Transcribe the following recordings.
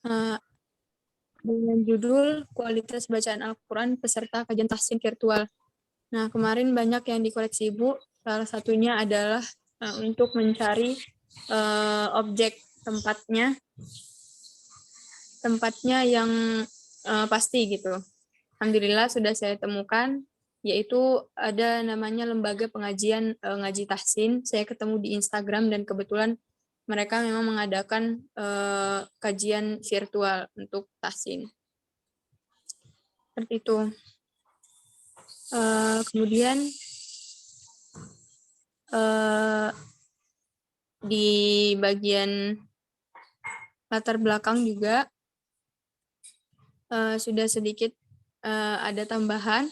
uh, dengan judul Kualitas Bacaan Al-Quran Peserta Kajian Tahsin Virtual. Nah, kemarin banyak yang dikoreksi Ibu. Salah satunya adalah untuk mencari objek tempatnya yang pasti gitu. Alhamdulillah sudah saya temukan, yaitu ada namanya Lembaga Pengajian Ngaji Tahsin. Saya ketemu di Instagram dan kebetulan mereka memang mengadakan kajian virtual untuk tahsin. Seperti itu. Kemudian di bagian latar belakang juga sudah sedikit ada tambahan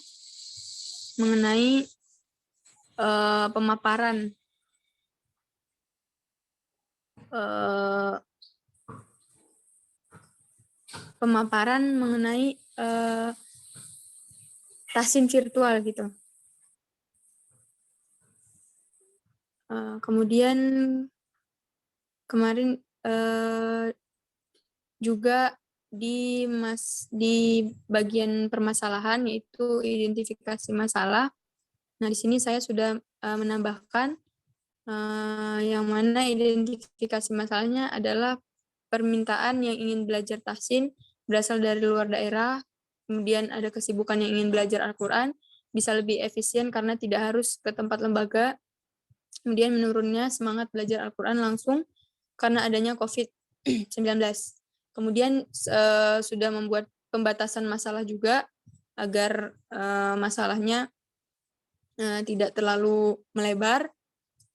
mengenai pemaparan mengenai tahsin virtual gitu. Kemudian kemarin juga di bagian permasalahan yaitu identifikasi masalah. Nah, di sini saya sudah menambahkan yang mana identifikasi masalahnya adalah permintaan yang ingin belajar tahsin berasal dari luar daerah, kemudian ada kesibukan yang ingin belajar Al-Quran, bisa lebih efisien karena tidak harus ke tempat lembaga, kemudian menurunnya semangat belajar Al-Quran langsung karena adanya COVID-19. Kemudian sudah membuat pembatasan masalah juga agar masalahnya tidak terlalu melebar.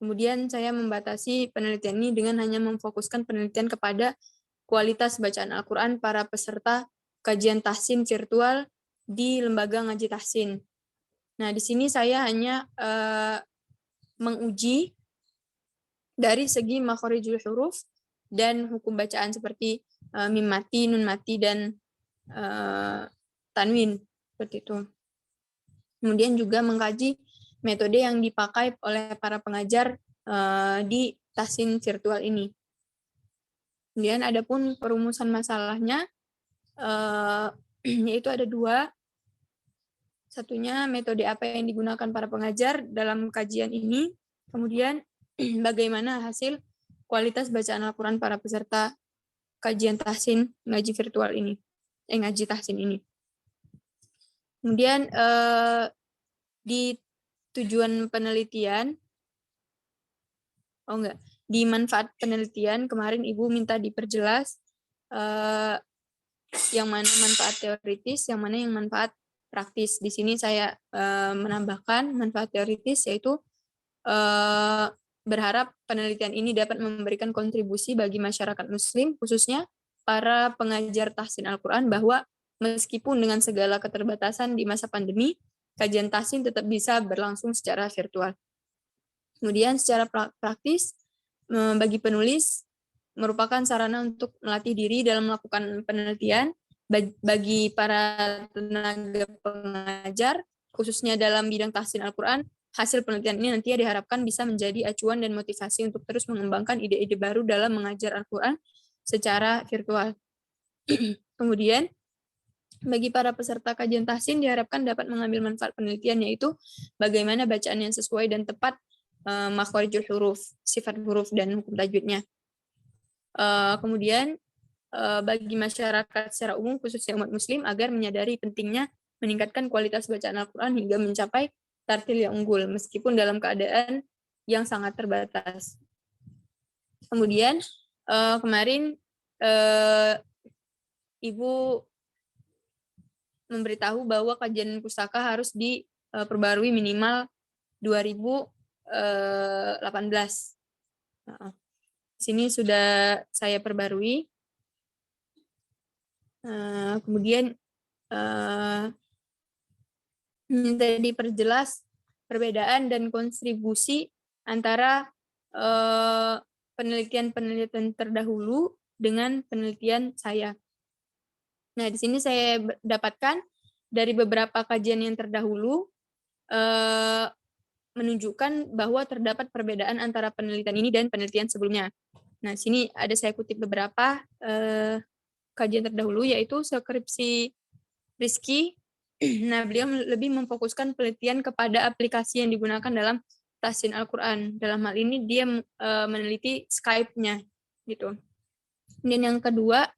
Kemudian saya membatasi penelitian ini dengan hanya memfokuskan penelitian kepada kualitas bacaan Al-Quran para peserta kajian tahsin virtual di lembaga ngaji tahsin. Nah, di sini saya hanya menguji dari segi makhorijul huruf dan hukum bacaan seperti mim mati, nun mati, dan tanwin, seperti itu. Kemudian juga mengkaji metode yang dipakai oleh para pengajar di tahsin virtual ini. Kemudian ada pun perumusan masalahnya, yaitu ada 2. Satunya metode apa yang digunakan para pengajar dalam kajian ini, kemudian bagaimana hasil kualitas bacaan Al-Quran para peserta kajian tahsin ngaji virtual ini, ngaji tahsin ini. Kemudian di tujuan penelitian, di manfaat penelitian kemarin Ibu minta diperjelas yang mana manfaat teoritis, yang mana yang manfaat praktis. Di sini saya menambahkan manfaat teoritis, yaitu berharap penelitian ini dapat memberikan kontribusi bagi masyarakat muslim, khususnya para pengajar tahsin Al-Quran, bahwa meskipun dengan segala keterbatasan di masa pandemi, kajian tahsin tetap bisa berlangsung secara virtual. Kemudian secara praktis, bagi penulis, merupakan sarana untuk melatih diri dalam melakukan penelitian. Bagi para tenaga pengajar, khususnya dalam bidang tahsin Al-Quran, hasil penelitian ini nanti diharapkan bisa menjadi acuan dan motivasi untuk terus mengembangkan ide-ide baru dalam mengajar Al-Quran secara virtual. Kemudian, bagi para peserta kajian tahsin diharapkan dapat mengambil manfaat penelitian, yaitu bagaimana bacaan yang sesuai dan tepat makhorijul huruf, sifat huruf, dan hukum tajwidnya. Kemudian bagi masyarakat secara umum, khususnya umat muslim, agar menyadari pentingnya meningkatkan kualitas bacaan Al-Quran hingga mencapai tartil yang unggul, meskipun dalam keadaan yang sangat terbatas. Kemudian kemarin Ibu memberitahu bahwa kajian pustaka harus diperbarui minimal 2018. Sini sudah saya perbarui. Kemudian minta diperjelas perbedaan dan kontribusi antara penelitian-penelitian terdahulu dengan penelitian saya. Nah, di sini saya dapatkan dari beberapa kajian yang terdahulu menunjukkan bahwa terdapat perbedaan antara penelitian ini dan penelitian sebelumnya. Nah, sini ada saya kutip beberapa kajian terdahulu, yaitu skripsi Rizky. Nah, beliau lebih memfokuskan penelitian kepada aplikasi yang digunakan dalam tahsin Al-Quran. Dalam hal ini dia meneliti Skype-nya gitu. Dan yang kedua,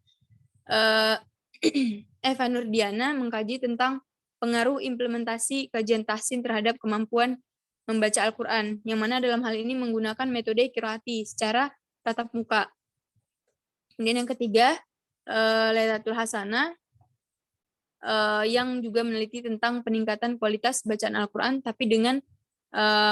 Eva Nurdiana mengkaji tentang pengaruh implementasi kajian tahsin terhadap kemampuan membaca Al-Quran, yang mana dalam hal ini menggunakan metode qiraati secara tatap muka. Kemudian yang ketiga, Lailatul Hasanah, yang juga meneliti tentang peningkatan kualitas bacaan Al-Quran, tapi dengan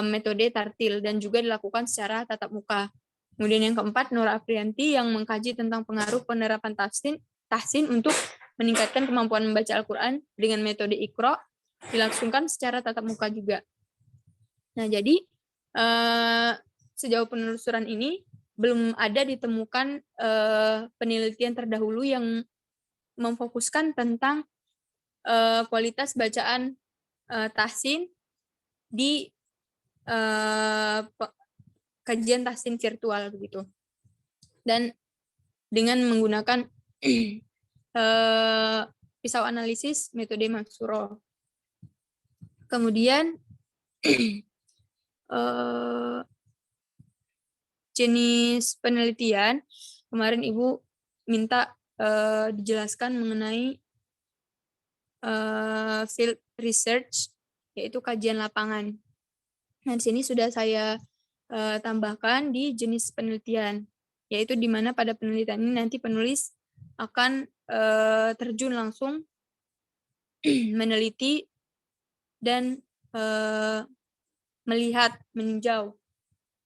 metode tartil dan juga dilakukan secara tatap muka. Kemudian yang keempat, Nora Aprianti yang mengkaji tentang pengaruh penerapan tahsin untuk meningkatkan kemampuan membaca Al-Quran dengan metode Iqra, dilangsungkan secara tatap muka juga. Nah, jadi sejauh penelusuran ini belum ada ditemukan penelitian terdahulu yang memfokuskan tentang kualitas bacaan tahsin di kajian tahsin virtual begitu. Dan dengan menggunakan pisau analisis metode Mansuro. Kemudian jenis penelitian, kemarin Ibu minta dijelaskan mengenai field research, yaitu kajian lapangan. Nah, di sini sudah saya tambahkan di jenis penelitian, yaitu di mana pada penelitian ini nanti penulis akan terjun langsung meneliti dan melihat, meninjau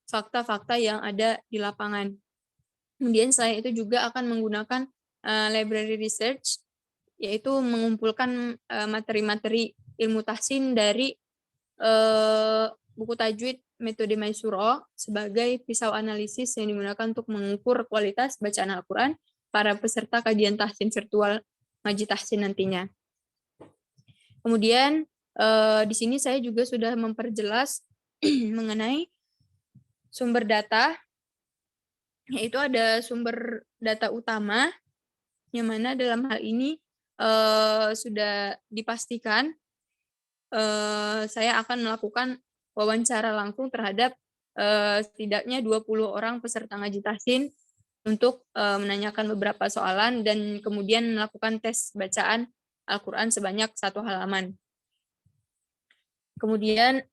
fakta-fakta yang ada di lapangan. Kemudian selain itu juga akan menggunakan library research, yaitu mengumpulkan materi-materi ilmu tahsin dari buku tajwid metode Maisuro sebagai pisau analisis yang digunakan untuk mengukur kualitas bacaan Al-Quran para peserta kajian tahsin virtual Ngaji Tahsin nantinya. Kemudian di sini saya juga sudah memperjelas mengenai sumber data, yaitu ada sumber data utama, yang mana dalam hal ini sudah dipastikan saya akan melakukan wawancara langsung terhadap setidaknya 20 orang peserta ngaji tahsin untuk menanyakan beberapa soalan dan kemudian melakukan tes bacaan Al-Quran sebanyak 1 halaman. Kemudian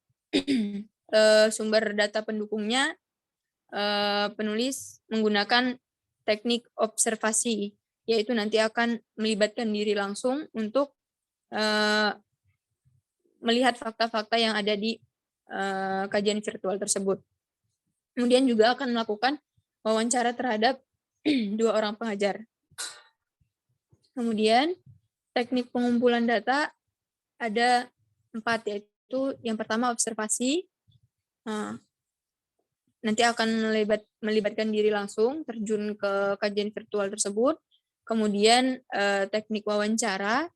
sumber data pendukungnya, penulis menggunakan teknik observasi, yaitu nanti akan melibatkan diri langsung untuk melihat fakta-fakta yang ada di kajian virtual tersebut. Kemudian juga akan melakukan wawancara terhadap 2 orang pengajar. Kemudian teknik pengumpulan data ada 4, yaitu yang pertama observasi, nanti akan melibatkan diri langsung terjun ke kajian virtual tersebut. Kemudian teknik wawancara,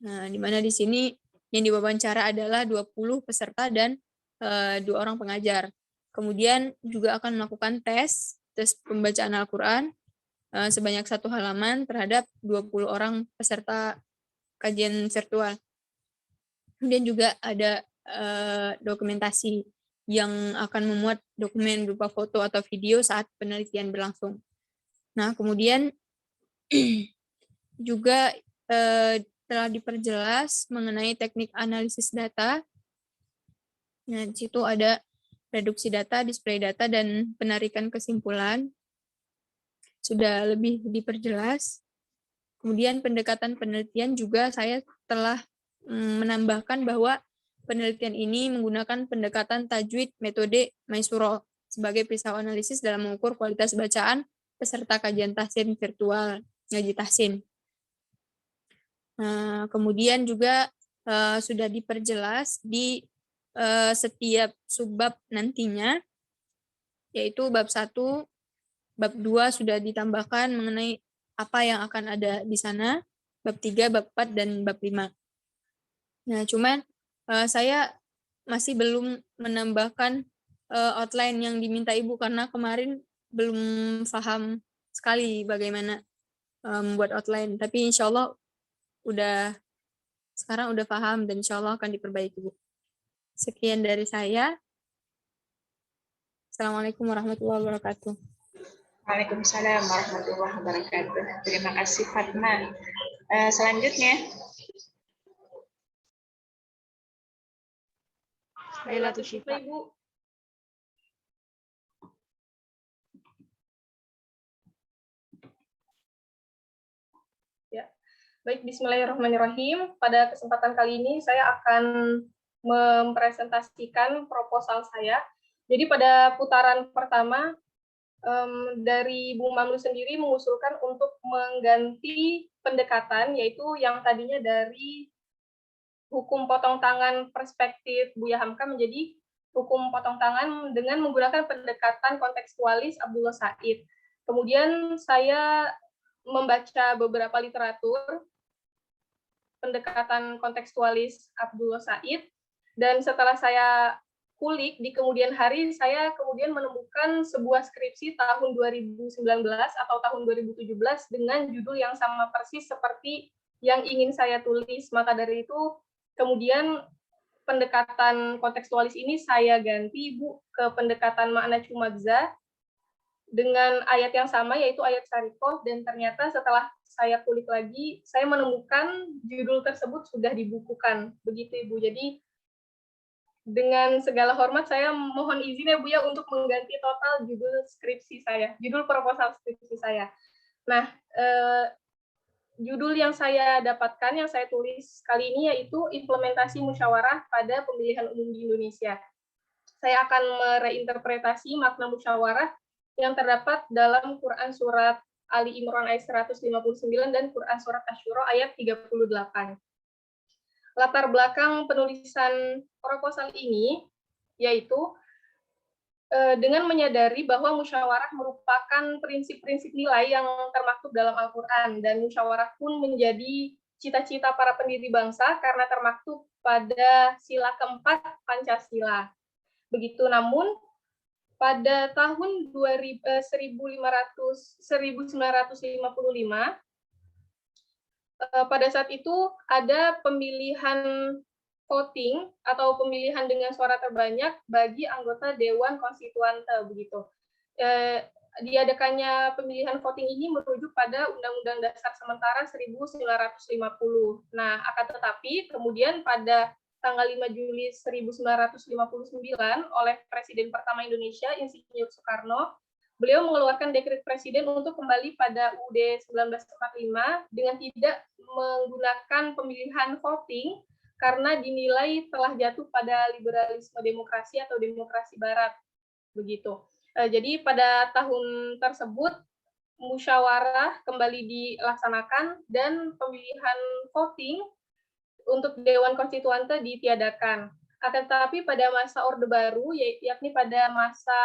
di mana di sini yang diwawancara adalah 20 peserta dan 2 orang pengajar. Kemudian juga akan melakukan tes pembacaan Al-Quran sebanyak 1 halaman terhadap 20 orang peserta kajian virtual. Kemudian juga ada dokumentasi yang akan memuat dokumen berupa foto atau video saat penelitian berlangsung. Nah, kemudian juga telah diperjelas mengenai teknik analisis data. Nah, di situ ada reduksi data, display data, dan penarikan kesimpulan. Sudah lebih diperjelas. Kemudian pendekatan penelitian juga saya telah menambahkan bahwa penelitian ini menggunakan pendekatan tajwid metode Maisuro sebagai pisau analisis dalam mengukur kualitas bacaan peserta kajian tahsin virtual Ngaji Tahsin. Kemudian juga sudah diperjelas di setiap subbab nantinya, yaitu bab 1, bab 2 sudah ditambahkan mengenai apa yang akan ada di sana, bab 3, bab 4, dan bab 5. Nah, cuman saya masih belum menambahkan outline yang diminta Ibu karena kemarin belum paham sekali bagaimana membuat outline. Tapi insya Allah sekarang udah paham dan insya Allah akan diperbaiki, Bu. Sekian dari saya. Assalamualaikum warahmatullahi wabarakatuh. Waalaikumsalam warahmatullahi wabarakatuh. Terima kasih Fatma. Selanjutnya, Lailatul Syifa. Ibu. Ya. Baik, bismillahirrahmanirrahim. Pada kesempatan kali ini saya akan mempresentasikan proposal saya. Jadi pada putaran pertama dari Bu Mamlu sendiri mengusulkan untuk mengganti pendekatan, yaitu yang tadinya dari hukum potong tangan perspektif Buya Hamka menjadi hukum potong tangan dengan menggunakan pendekatan kontekstualis Abdullah Said. Kemudian saya membaca beberapa literatur pendekatan kontekstualis Abdullah Said, dan setelah saya kulik di kemudian hari, saya kemudian menemukan sebuah skripsi tahun 2019 atau tahun 2017 dengan judul yang sama persis seperti yang ingin saya tulis. Maka dari itu, kemudian pendekatan kontekstualis ini saya ganti, Bu, ke pendekatan makna cumagza dengan ayat yang sama, yaitu ayat Syarikoh, dan ternyata setelah saya kulik lagi, saya menemukan judul tersebut sudah dibukukan. Begitu, Ibu. Jadi, dengan segala hormat, saya mohon izin ya Bu ya untuk mengganti total judul skripsi saya, judul proposal skripsi saya. Nah, judul yang saya dapatkan, yang saya tulis kali ini yaitu implementasi musyawarah pada pemilihan umum di Indonesia. Saya akan mereinterpretasi makna musyawarah yang terdapat dalam Quran Surat Ali Imran ayat 159 dan Quran Surat Asy-Syura ayat 38. Latar belakang penulisan proposal ini yaitu dengan menyadari bahwa musyawarah merupakan prinsip-prinsip nilai yang termaktub dalam Al-Quran, dan musyawarah pun menjadi cita-cita para pendiri bangsa karena termaktub pada sila keempat Pancasila. Begitu, namun pada tahun 1955, pada saat itu ada pemilihan voting atau pemilihan dengan suara terbanyak bagi anggota Dewan Konstituante, begitu. Diadakannya pemilihan voting ini merujuk pada Undang-Undang Dasar Sementara 1950. Nah, akan tetapi kemudian pada tanggal 5 Juli 1959 oleh Presiden pertama Indonesia, Insinyur Soekarno, beliau mengeluarkan dekret presiden untuk kembali pada UUD 1945 dengan tidak menggunakan pemilihan voting karena dinilai telah jatuh pada liberalisme demokrasi atau demokrasi barat. Begitu. Jadi pada tahun tersebut musyawarah kembali dilaksanakan dan pemilihan voting untuk Dewan Konstituante ditiadakan. Akan tetapi pada masa Orde Baru, yakni pada masa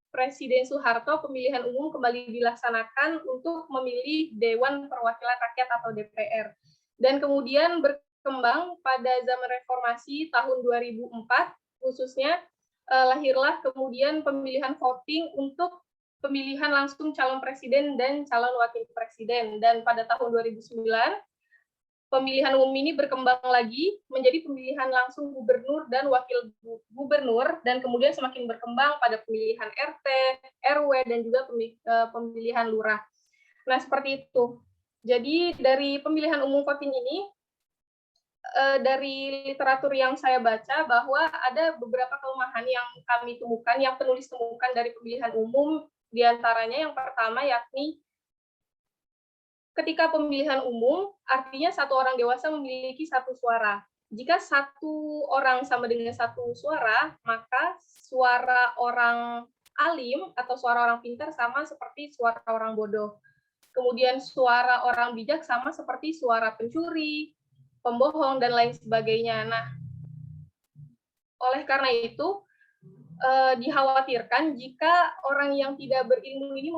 Presiden Soeharto, pemilihan umum kembali dilaksanakan untuk memilih Dewan Perwakilan Rakyat atau DPR. Dan kemudian berkembang pada zaman reformasi tahun 2004, khususnya lahirlah kemudian pemilihan voting untuk pemilihan langsung calon presiden dan calon wakil presiden. Dan pada tahun 2009, pemilihan umum ini berkembang lagi menjadi pemilihan langsung gubernur dan wakil gubernur, dan kemudian semakin berkembang pada pemilihan RT, RW, dan juga pemilihan lurah. Nah, seperti itu. Jadi dari pemilihan umum voting ini, dari literatur yang saya baca bahwa ada beberapa kelemahan yang kami temukan, yang penulis temukan dari pemilihan umum, diantaranya yang pertama yakni ketika pemilihan umum, artinya satu orang dewasa memiliki satu suara. Jika satu orang sama dengan satu suara, maka suara orang alim atau suara orang pintar sama seperti suara orang bodoh. Kemudian suara orang bijak sama seperti suara pencuri, pembohong, dan lain sebagainya. Nah, oleh karena itu, dikhawatirkan jika orang yang tidak berilmu ini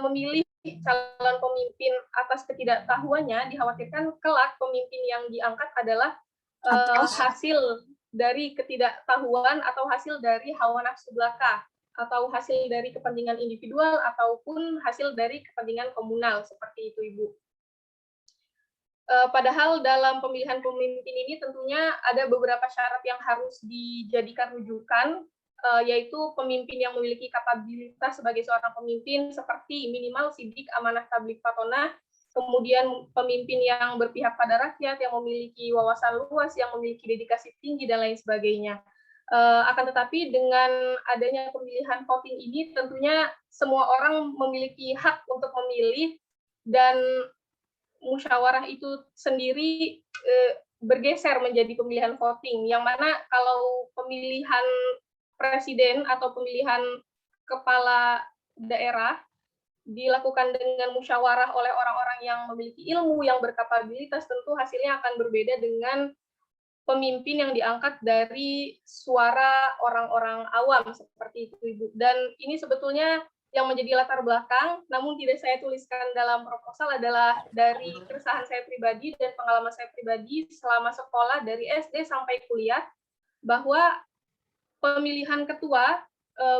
memilih calon pemimpin atas ketidaktahuannya, dikhawatirkan kelak pemimpin yang diangkat adalah hasil dari ketidaktahuan atau hasil dari hawa nafsu belaka. atau hasil dari kepentingan individual ataupun hasil dari kepentingan komunal, seperti itu Ibu. Padahal dalam pemilihan pemimpin ini tentunya ada beberapa syarat yang harus dijadikan rujukan, yaitu pemimpin yang memiliki kapabilitas sebagai seorang pemimpin seperti minimal sidik, amanah, tabligh, fatonah, kemudian pemimpin yang berpihak pada rakyat, yang memiliki wawasan luas, yang memiliki dedikasi tinggi, dan lain sebagainya. Akan tetapi dengan adanya pemilihan voting ini tentunya semua orang memiliki hak untuk memilih, dan musyawarah itu sendiri bergeser menjadi pemilihan voting, yang mana kalau pemilihan presiden atau pemilihan kepala daerah dilakukan dengan musyawarah oleh orang-orang yang memiliki ilmu, yang berkapabilitas, tentu hasilnya akan berbeda dengan pemimpin yang diangkat dari suara orang-orang awam, seperti itu Ibu. Dan ini sebetulnya yang menjadi latar belakang, namun tidak saya tuliskan dalam proposal, adalah dari keresahan saya pribadi dan pengalaman saya pribadi selama sekolah dari SD sampai kuliah, bahwa pemilihan ketua,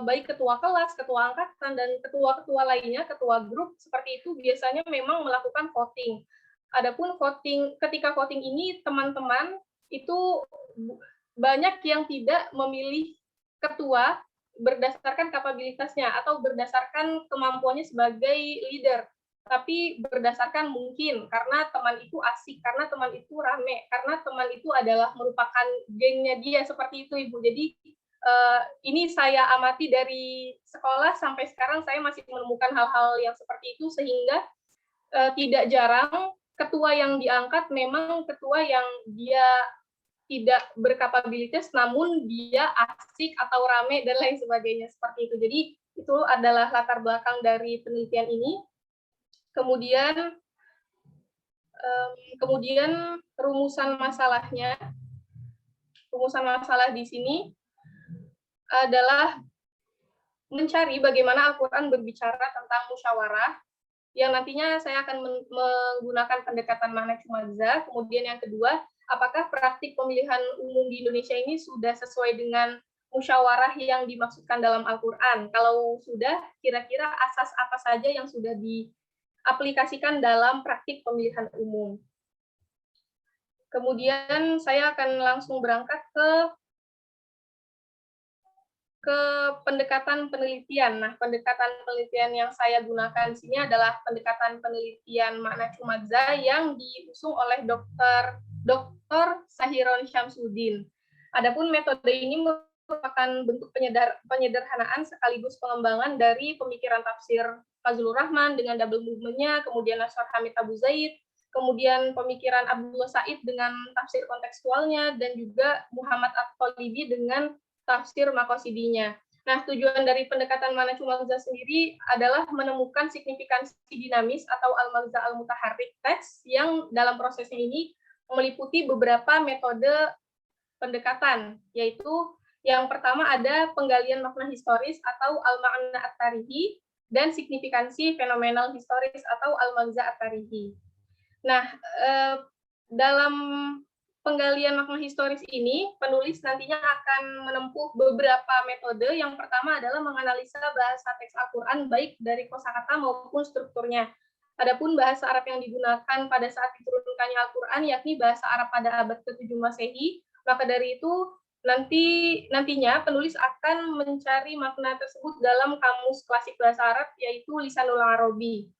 baik ketua kelas, ketua angkatan, dan ketua-ketua lainnya, ketua grup, seperti itu biasanya memang melakukan voting. Adapun voting, ketika voting ini teman-teman itu banyak yang tidak memilih ketua berdasarkan kapabilitasnya atau berdasarkan kemampuannya sebagai leader, tapi berdasarkan mungkin karena teman itu asik, karena teman itu rame, karena teman itu adalah merupakan gengnya dia, seperti itu Ibu. Jadi ini saya amati dari sekolah sampai sekarang, saya masih menemukan hal-hal yang seperti itu, sehingga tidak jarang ketua yang diangkat memang ketua yang dia tidak berkapabilitas, namun dia asik atau rame dan lain sebagainya, seperti itu. Jadi itu adalah latar belakang dari penelitian ini. Kemudian rumusan masalahnya, rumusan masalah di sini adalah mencari bagaimana Al-Quran berbicara tentang musyawarah, yang nantinya saya akan menggunakan pendekatan makna cumaza. Kemudian yang kedua, apakah praktik pemilihan umum di Indonesia ini sudah sesuai dengan musyawarah yang dimaksudkan dalam Al-Quran? Kalau sudah, kira-kira asas apa saja yang sudah diaplikasikan dalam praktik pemilihan umum? Kemudian saya akan langsung berangkat ke pendekatan penelitian. Nah, pendekatan penelitian yang saya gunakan di sini adalah pendekatan penelitian makna cumaza yang diusung oleh Dr. Sahiron Syamsuddin. Adapun metode ini merupakan bentuk penyederhanaan sekaligus pengembangan dari pemikiran tafsir Fazlur Rahman dengan double movement-nya, kemudian Nasr Hamid Abu Zaid, kemudian pemikiran Abdullah Said dengan tafsir kontekstualnya, dan juga Muhammad At-Talibi dengan tafsir Maqasidinya. Nah, tujuan dari pendekatan makna cumaza sendiri adalah menemukan signifikansi dinamis atau al-maghza al-mutaharrik teks yang dalam prosesnya ini meliputi beberapa metode pendekatan, yaitu yang pertama ada penggalian makna historis atau al-ma'na at-tarihi, dan signifikansi fenomenal historis atau al-maghza at-tarihi. Nah, dalam penggalian makna historis ini, penulis nantinya akan menempuh beberapa metode. Yang pertama adalah menganalisa bahasa teks Al-Quran, baik dari kosakata maupun strukturnya. Adapun bahasa Arab yang digunakan pada saat diturunkannya Al-Quran, yakni bahasa Arab pada abad ke-7 Masehi, maka dari itu nantinya penulis akan mencari makna tersebut dalam kamus klasik bahasa Arab, yaitu Lisanul Arabi.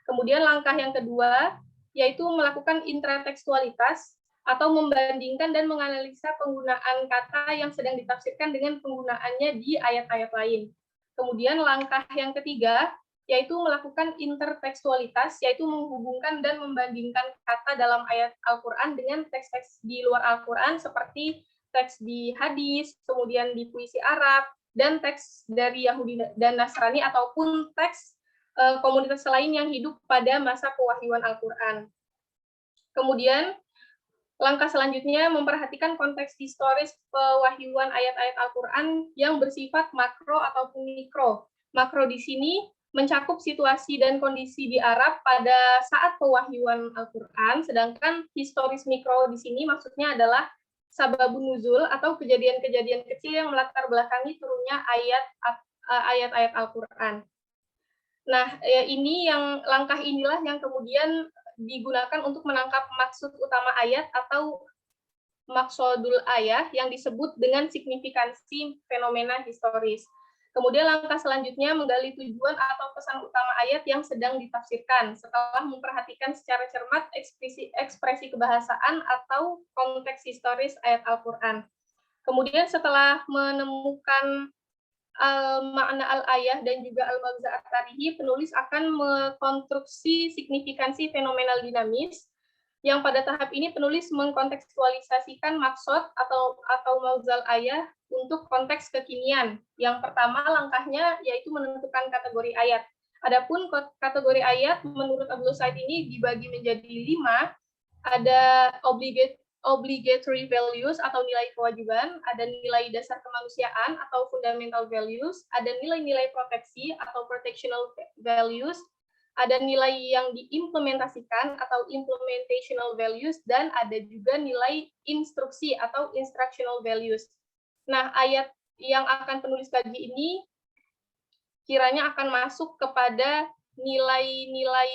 Kemudian langkah yang kedua, yaitu melakukan intratekstualitas, atau membandingkan dan menganalisa penggunaan kata yang sedang ditafsirkan dengan penggunaannya di ayat-ayat lain. Kemudian langkah yang ketiga, yaitu melakukan intertekstualitas, yaitu menghubungkan dan membandingkan kata dalam ayat Al-Quran dengan teks-teks di luar Al-Quran, seperti teks di hadis, kemudian di puisi Arab, dan teks dari Yahudi dan Nasrani, ataupun teks komunitas lain yang hidup pada masa pewahyuan Al-Quran. Kemudian langkah selanjutnya memperhatikan konteks historis pewahyuan ayat-ayat Al-Quran yang bersifat makro ataupun mikro. Makro di sini mencakup situasi dan kondisi di Arab pada saat pewahyuan Al-Quran, sedangkan historis mikro di sini maksudnya adalah sababun nuzul atau kejadian-kejadian kecil yang melatar belakangi turunnya ayat ayat-ayat Al-Quran. Nah, langkah inilah yang kemudian digunakan untuk menangkap maksud utama ayat atau maksudul ayah yang disebut dengan signifikansi fenomena historis. Kemudian langkah selanjutnya menggali tujuan atau pesan utama ayat yang sedang ditafsirkan setelah memperhatikan secara cermat ekspresi kebahasaan atau konteks historis ayat Al-Quran. Kemudian setelah menemukan makna al-ayah dan juga al-maghza at-tarihi, penulis akan mengkonstruksi signifikansi fenomenal dinamis yang pada tahap ini penulis mengkontekstualisasikan maksud atau mauzal ayah untuk konteks kekinian. Yang pertama langkahnya yaitu menentukan kategori ayat. Adapun kategori ayat menurut Abdul Said ini dibagi menjadi 5. Ada obligatory values atau nilai kewajiban, ada nilai dasar kemanusiaan atau fundamental values, ada nilai-nilai proteksi atau protectional values, ada nilai yang diimplementasikan atau implementational values, dan ada juga nilai instruksi atau instructional values. Nah, ayat yang akan penulis kaji ini kiranya akan masuk kepada nilai-nilai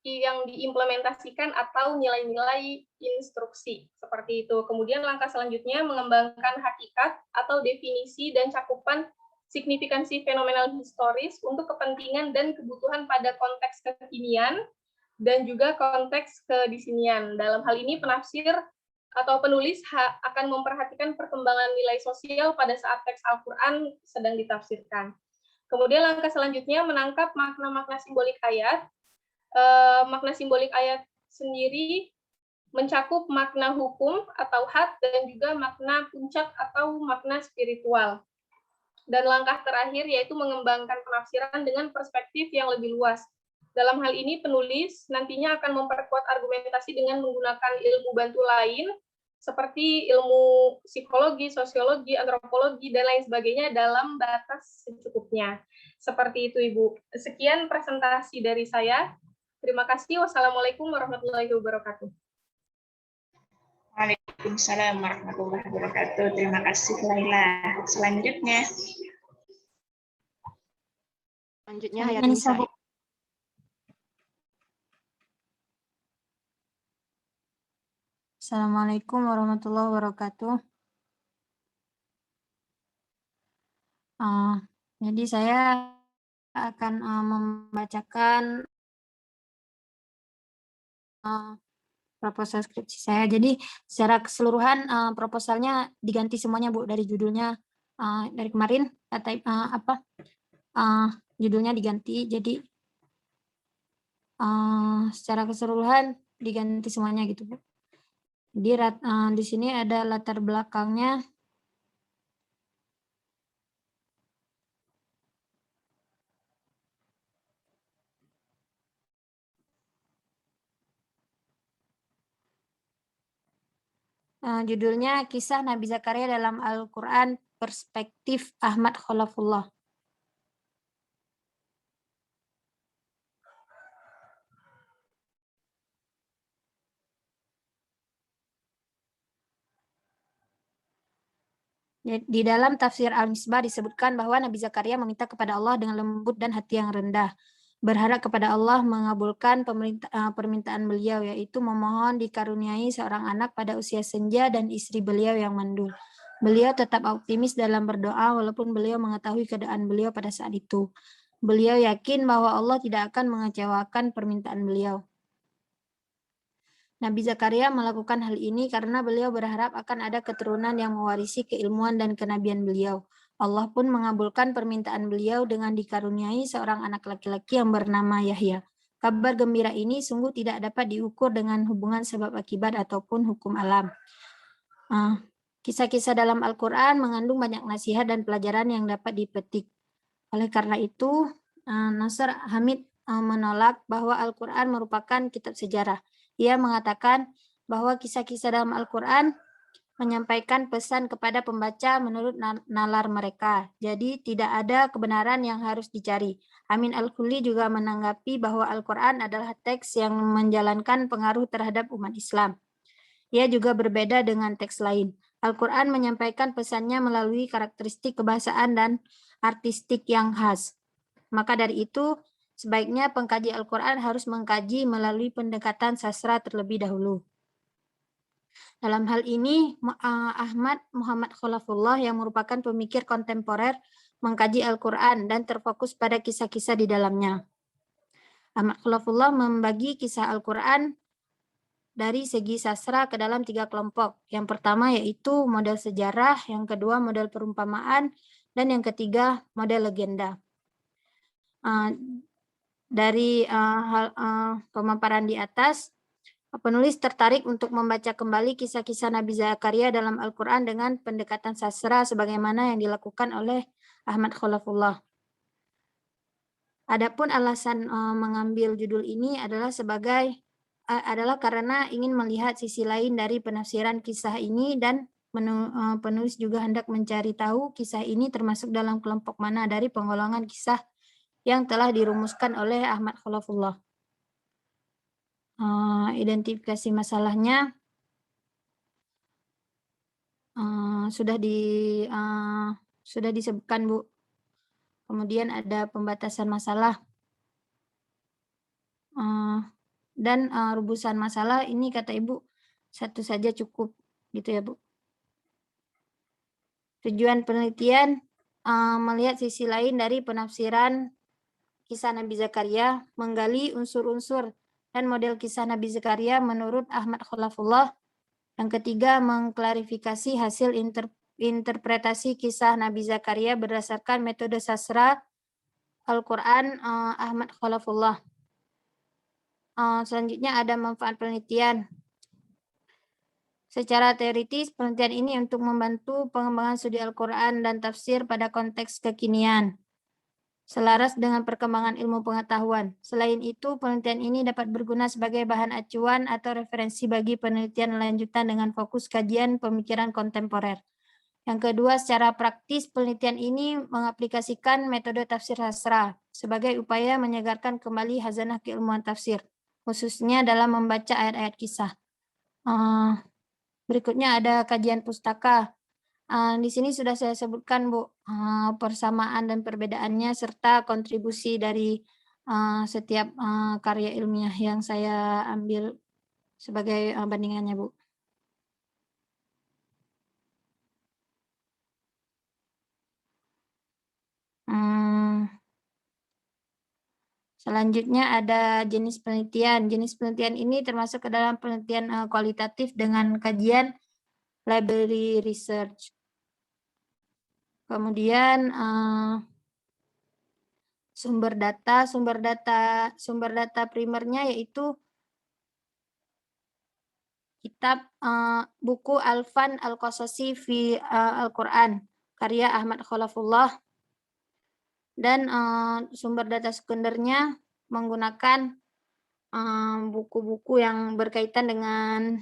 yang diimplementasikan atau nilai-nilai instruksi, seperti itu. Kemudian langkah selanjutnya mengembangkan hakikat atau definisi dan cakupan signifikansi fenomenal historis untuk kepentingan dan kebutuhan pada konteks kekinian dan juga konteks kedisinian. Dalam hal ini penafsir atau penulis akan memperhatikan perkembangan nilai sosial pada saat teks Al-Quran sedang ditafsirkan. Kemudian langkah selanjutnya menangkap makna-makna simbolik ayat. Makna simbolik ayat sendiri mencakup makna hukum atau had dan juga makna puncak atau makna spiritual. Dan langkah terakhir yaitu mengembangkan penafsiran dengan perspektif yang lebih luas. Dalam hal ini penulis nantinya akan memperkuat argumentasi dengan menggunakan ilmu bantu lain seperti ilmu psikologi, sosiologi, antropologi, dan lain sebagainya dalam batas secukupnya. Seperti itu, Ibu. Sekian presentasi dari saya. Terima kasih. Wassalamualaikum warahmatullahi wabarakatuh. Waalaikumsalam warahmatullahi wabarakatuh. Terima kasih, Laila. Selanjutnya Hayatunisa. Assalamualaikum warahmatullahi wabarakatuh. Jadi saya akan membacakan proposal skripsi saya. Jadi secara keseluruhan proposalnya diganti semuanya, Bu, dari judulnya dari kemarin judulnya diganti. Jadi secara keseluruhan diganti semuanya gitu, Bu. Di sini ada latar belakangnya. Judulnya Kisah Nabi Zakaria dalam Al-Quran Perspektif Ahmad Khalafullah. Di dalam tafsir Al-Misbah disebutkan bahwa Nabi Zakaria meminta kepada Allah dengan lembut dan hati yang rendah, berharap kepada Allah mengabulkan permintaan beliau, yaitu memohon dikaruniai seorang anak pada usia senja dan istri beliau yang mandul. Beliau tetap optimis dalam berdoa walaupun beliau mengetahui keadaan beliau pada saat itu. Beliau yakin bahwa Allah tidak akan mengecewakan permintaan beliau. Nabi Zakaria melakukan hal ini karena beliau berharap akan ada keturunan yang mewarisi keilmuan dan kenabian beliau. Allah pun mengabulkan permintaan beliau dengan dikaruniai seorang anak laki-laki yang bernama Yahya. Kabar gembira ini sungguh tidak dapat diukur dengan hubungan sebab akibat ataupun hukum alam. Kisah-kisah dalam Al-Quran mengandung banyak nasihat dan pelajaran yang dapat dipetik. Oleh karena itu, Nasr Hamid menolak bahwa Al-Quran merupakan kitab sejarah. Ia mengatakan bahwa kisah-kisah dalam Al-Quran menyampaikan pesan kepada pembaca menurut nalar mereka. Jadi tidak ada kebenaran yang harus dicari. Amin Al-Khuli juga menanggapi bahwa Al-Quran adalah teks yang menjalankan pengaruh terhadap umat Islam. Ia juga berbeda dengan teks lain. Al-Quran menyampaikan pesannya melalui karakteristik kebahasaan dan artistik yang khas. Maka dari itu, sebaiknya pengkaji Al-Quran harus mengkaji melalui pendekatan sastra terlebih dahulu. Dalam hal ini, Ahmad Muhammad Khalafullah yang merupakan pemikir kontemporer mengkaji Al-Quran dan terfokus pada kisah-kisah di dalamnya. Ahmad Khalafullah membagi kisah Al-Quran dari segi sastra ke dalam 3 kelompok. Yang pertama yaitu model sejarah, yang kedua model perumpamaan, dan yang ketiga model legenda. Dari pemaparan di atas, penulis tertarik untuk membaca kembali kisah-kisah Nabi Zakaria dalam Al-Quran dengan pendekatan sastra sebagaimana yang dilakukan oleh Ahmad Khalafullah. Adapun alasan mengambil judul ini adalah karena ingin melihat sisi lain dari penafsiran kisah ini dan penulis juga hendak mencari tahu kisah ini termasuk dalam kelompok mana dari penggolongan kisah yang telah dirumuskan oleh Ahmad Khalafullah. Identifikasi masalahnya sudah disebutkan, Bu. Kemudian ada pembatasan masalah dan rubusan masalah ini kata Ibu satu saja cukup gitu ya, Bu. Tujuan penelitian melihat sisi lain dari penafsiran kisah Nabi Zakaria, menggali unsur-unsur dan model kisah Nabi Zakaria menurut Ahmad Khalafullah. Yang ketiga, mengklarifikasi hasil interpretasi kisah Nabi Zakaria berdasarkan metode sastra Al-Quran Ahmad Khalafullah. Selanjutnya ada manfaat penelitian. Secara teoritis, penelitian ini untuk membantu pengembangan studi Al-Quran dan tafsir pada konteks kekinian, selaras dengan perkembangan ilmu pengetahuan. Selain itu, penelitian ini dapat berguna sebagai bahan acuan atau referensi bagi penelitian lanjutan dengan fokus kajian pemikiran kontemporer. Yang kedua, secara praktis, penelitian ini mengaplikasikan metode tafsir sastra sebagai upaya menyegarkan kembali khazanah keilmuan tafsir, khususnya dalam membaca ayat-ayat kisah. Berikutnya ada kajian pustaka. Di sini sudah saya sebutkan, Bu, persamaan dan perbedaannya serta kontribusi dari setiap karya ilmiah yang saya ambil sebagai bandingannya, Bu. Selanjutnya ada jenis penelitian. Jenis penelitian ini termasuk ke dalam penelitian kualitatif dengan kajian library research. Kemudian sumber data primernya yaitu kitab buku Al-Fan Al-Qasasi fi Al-Quran karya Ahmad Khalafullah, dan sumber data sekundernya menggunakan buku-buku yang berkaitan dengan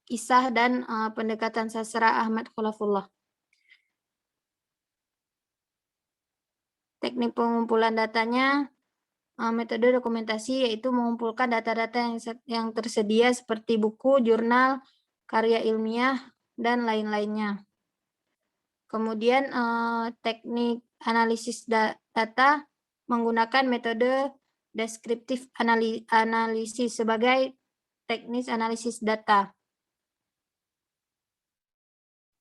kisah dan pendekatan sastra Ahmad Khalafullah. Teknik pengumpulan datanya, metode dokumentasi yaitu mengumpulkan data-data yang tersedia seperti buku, jurnal, karya ilmiah, dan lain-lainnya. Kemudian teknik analisis data menggunakan metode deskriptif analisis sebagai teknis analisis data.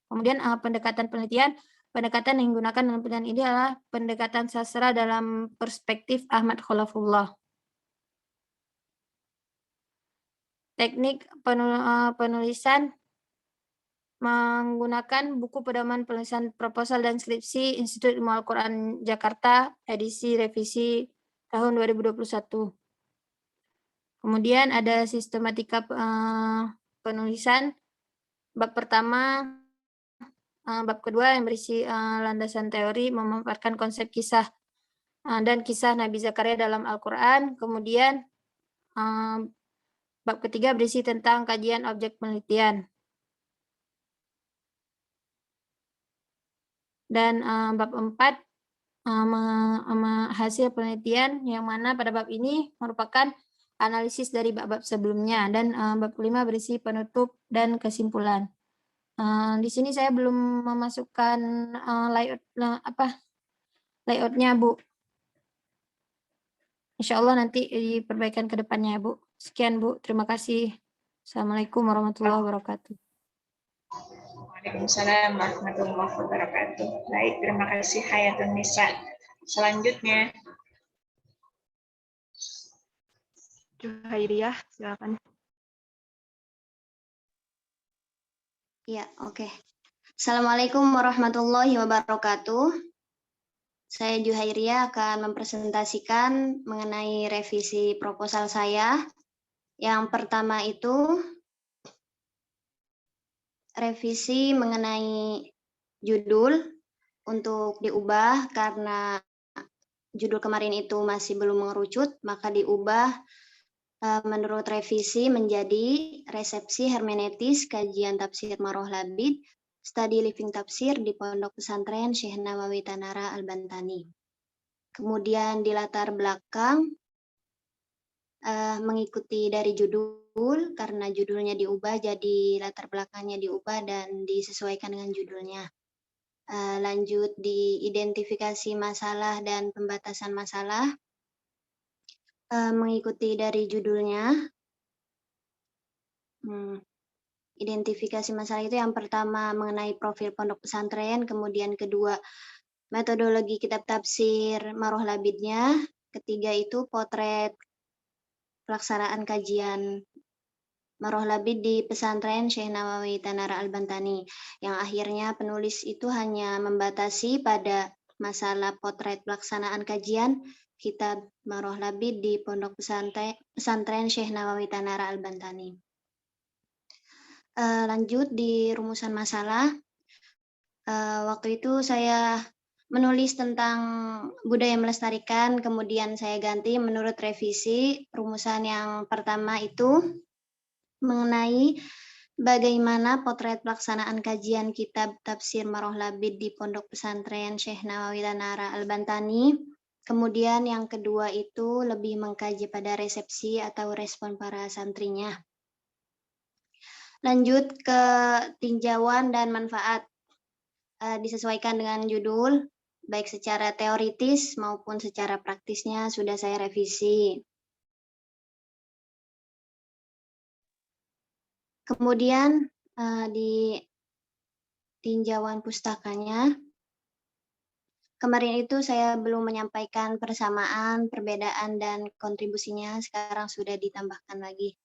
Kemudian pendekatan penelitian. Pendekatan yang digunakan dalam penelitian ini adalah pendekatan sastra dalam perspektif Ahmad Khalafullah. Teknik penulisan menggunakan buku pedoman penulisan proposal dan skripsi Institut Ilmu Al-Quran Jakarta, edisi revisi tahun 2021. Kemudian ada sistematika penulisan. Bab pertama, bab kedua yang berisi landasan teori memanfaatkan konsep kisah dan kisah Nabi Zakaria dalam Al-Quran. Kemudian bab ketiga berisi tentang kajian objek penelitian. Dan bab 4 hasil penelitian yang mana pada bab ini merupakan analisis dari bab-bab sebelumnya. Dan bab kelima berisi penutup dan kesimpulan. Di sini saya belum memasukkan layoutnya, Bu. Insya Allah nanti diperbaikan ke depannya, Bu. Sekian, Bu. Terima kasih. Assalamualaikum warahmatullahi wabarakatuh. Waalaikumsalam warahmatullahi wabarakatuh. Baik, terima kasih Hayatun Nisa. Selanjutnya, Juhairiyah, silakan. Ya, oke. Assalamualaikum warahmatullahi wabarakatuh. Saya Juhairiyah akan mempresentasikan mengenai revisi proposal saya. Yang pertama itu revisi mengenai judul untuk diubah karena judul kemarin itu masih belum mengerucut, maka diubah menurut revisi menjadi resepsi hermeneutis kajian tafsir Maroh Labid, study living tafsir di Pondok Pesantren Syekh Nawawi Tanara Al-Bantani. Kemudian di latar belakang mengikuti dari judul, karena judulnya diubah jadi latar belakangnya diubah dan disesuaikan dengan judulnya. Lanjut di identifikasi masalah dan pembatasan masalah, mengikuti dari judulnya. Identifikasi masalah itu yang pertama mengenai profil pondok pesantren, kemudian kedua metodologi kitab tafsir Maroh Labidnya, ketiga itu potret pelaksanaan kajian Maroh Labid di pesantren Syekh Nawawi Tanara Al-Bantani, yang akhirnya penulis itu hanya membatasi pada masalah potret pelaksanaan kajian kitab Maroh Labid di pondok pesantren Syekh Nawawi Tanara Al-Bantani. Lanjut di rumusan masalah, waktu itu saya menulis tentang budaya melestarikan, kemudian saya ganti menurut revisi. Rumusan yang pertama itu mengenai bagaimana potret pelaksanaan kajian kitab tafsir Maroh Labid di pondok pesantren Syekh Nawawi Tanara Al-Bantani. Kemudian yang kedua itu lebih mengkaji pada resepsi atau respon para santrinya. Lanjut ke tinjauan dan manfaat, disesuaikan dengan judul, baik secara teoritis maupun secara praktisnya sudah saya revisi. Kemudian di tinjauan pustakanya, kemarin itu saya belum menyampaikan persamaan, perbedaan, dan kontribusinya, sekarang sudah ditambahkan lagi.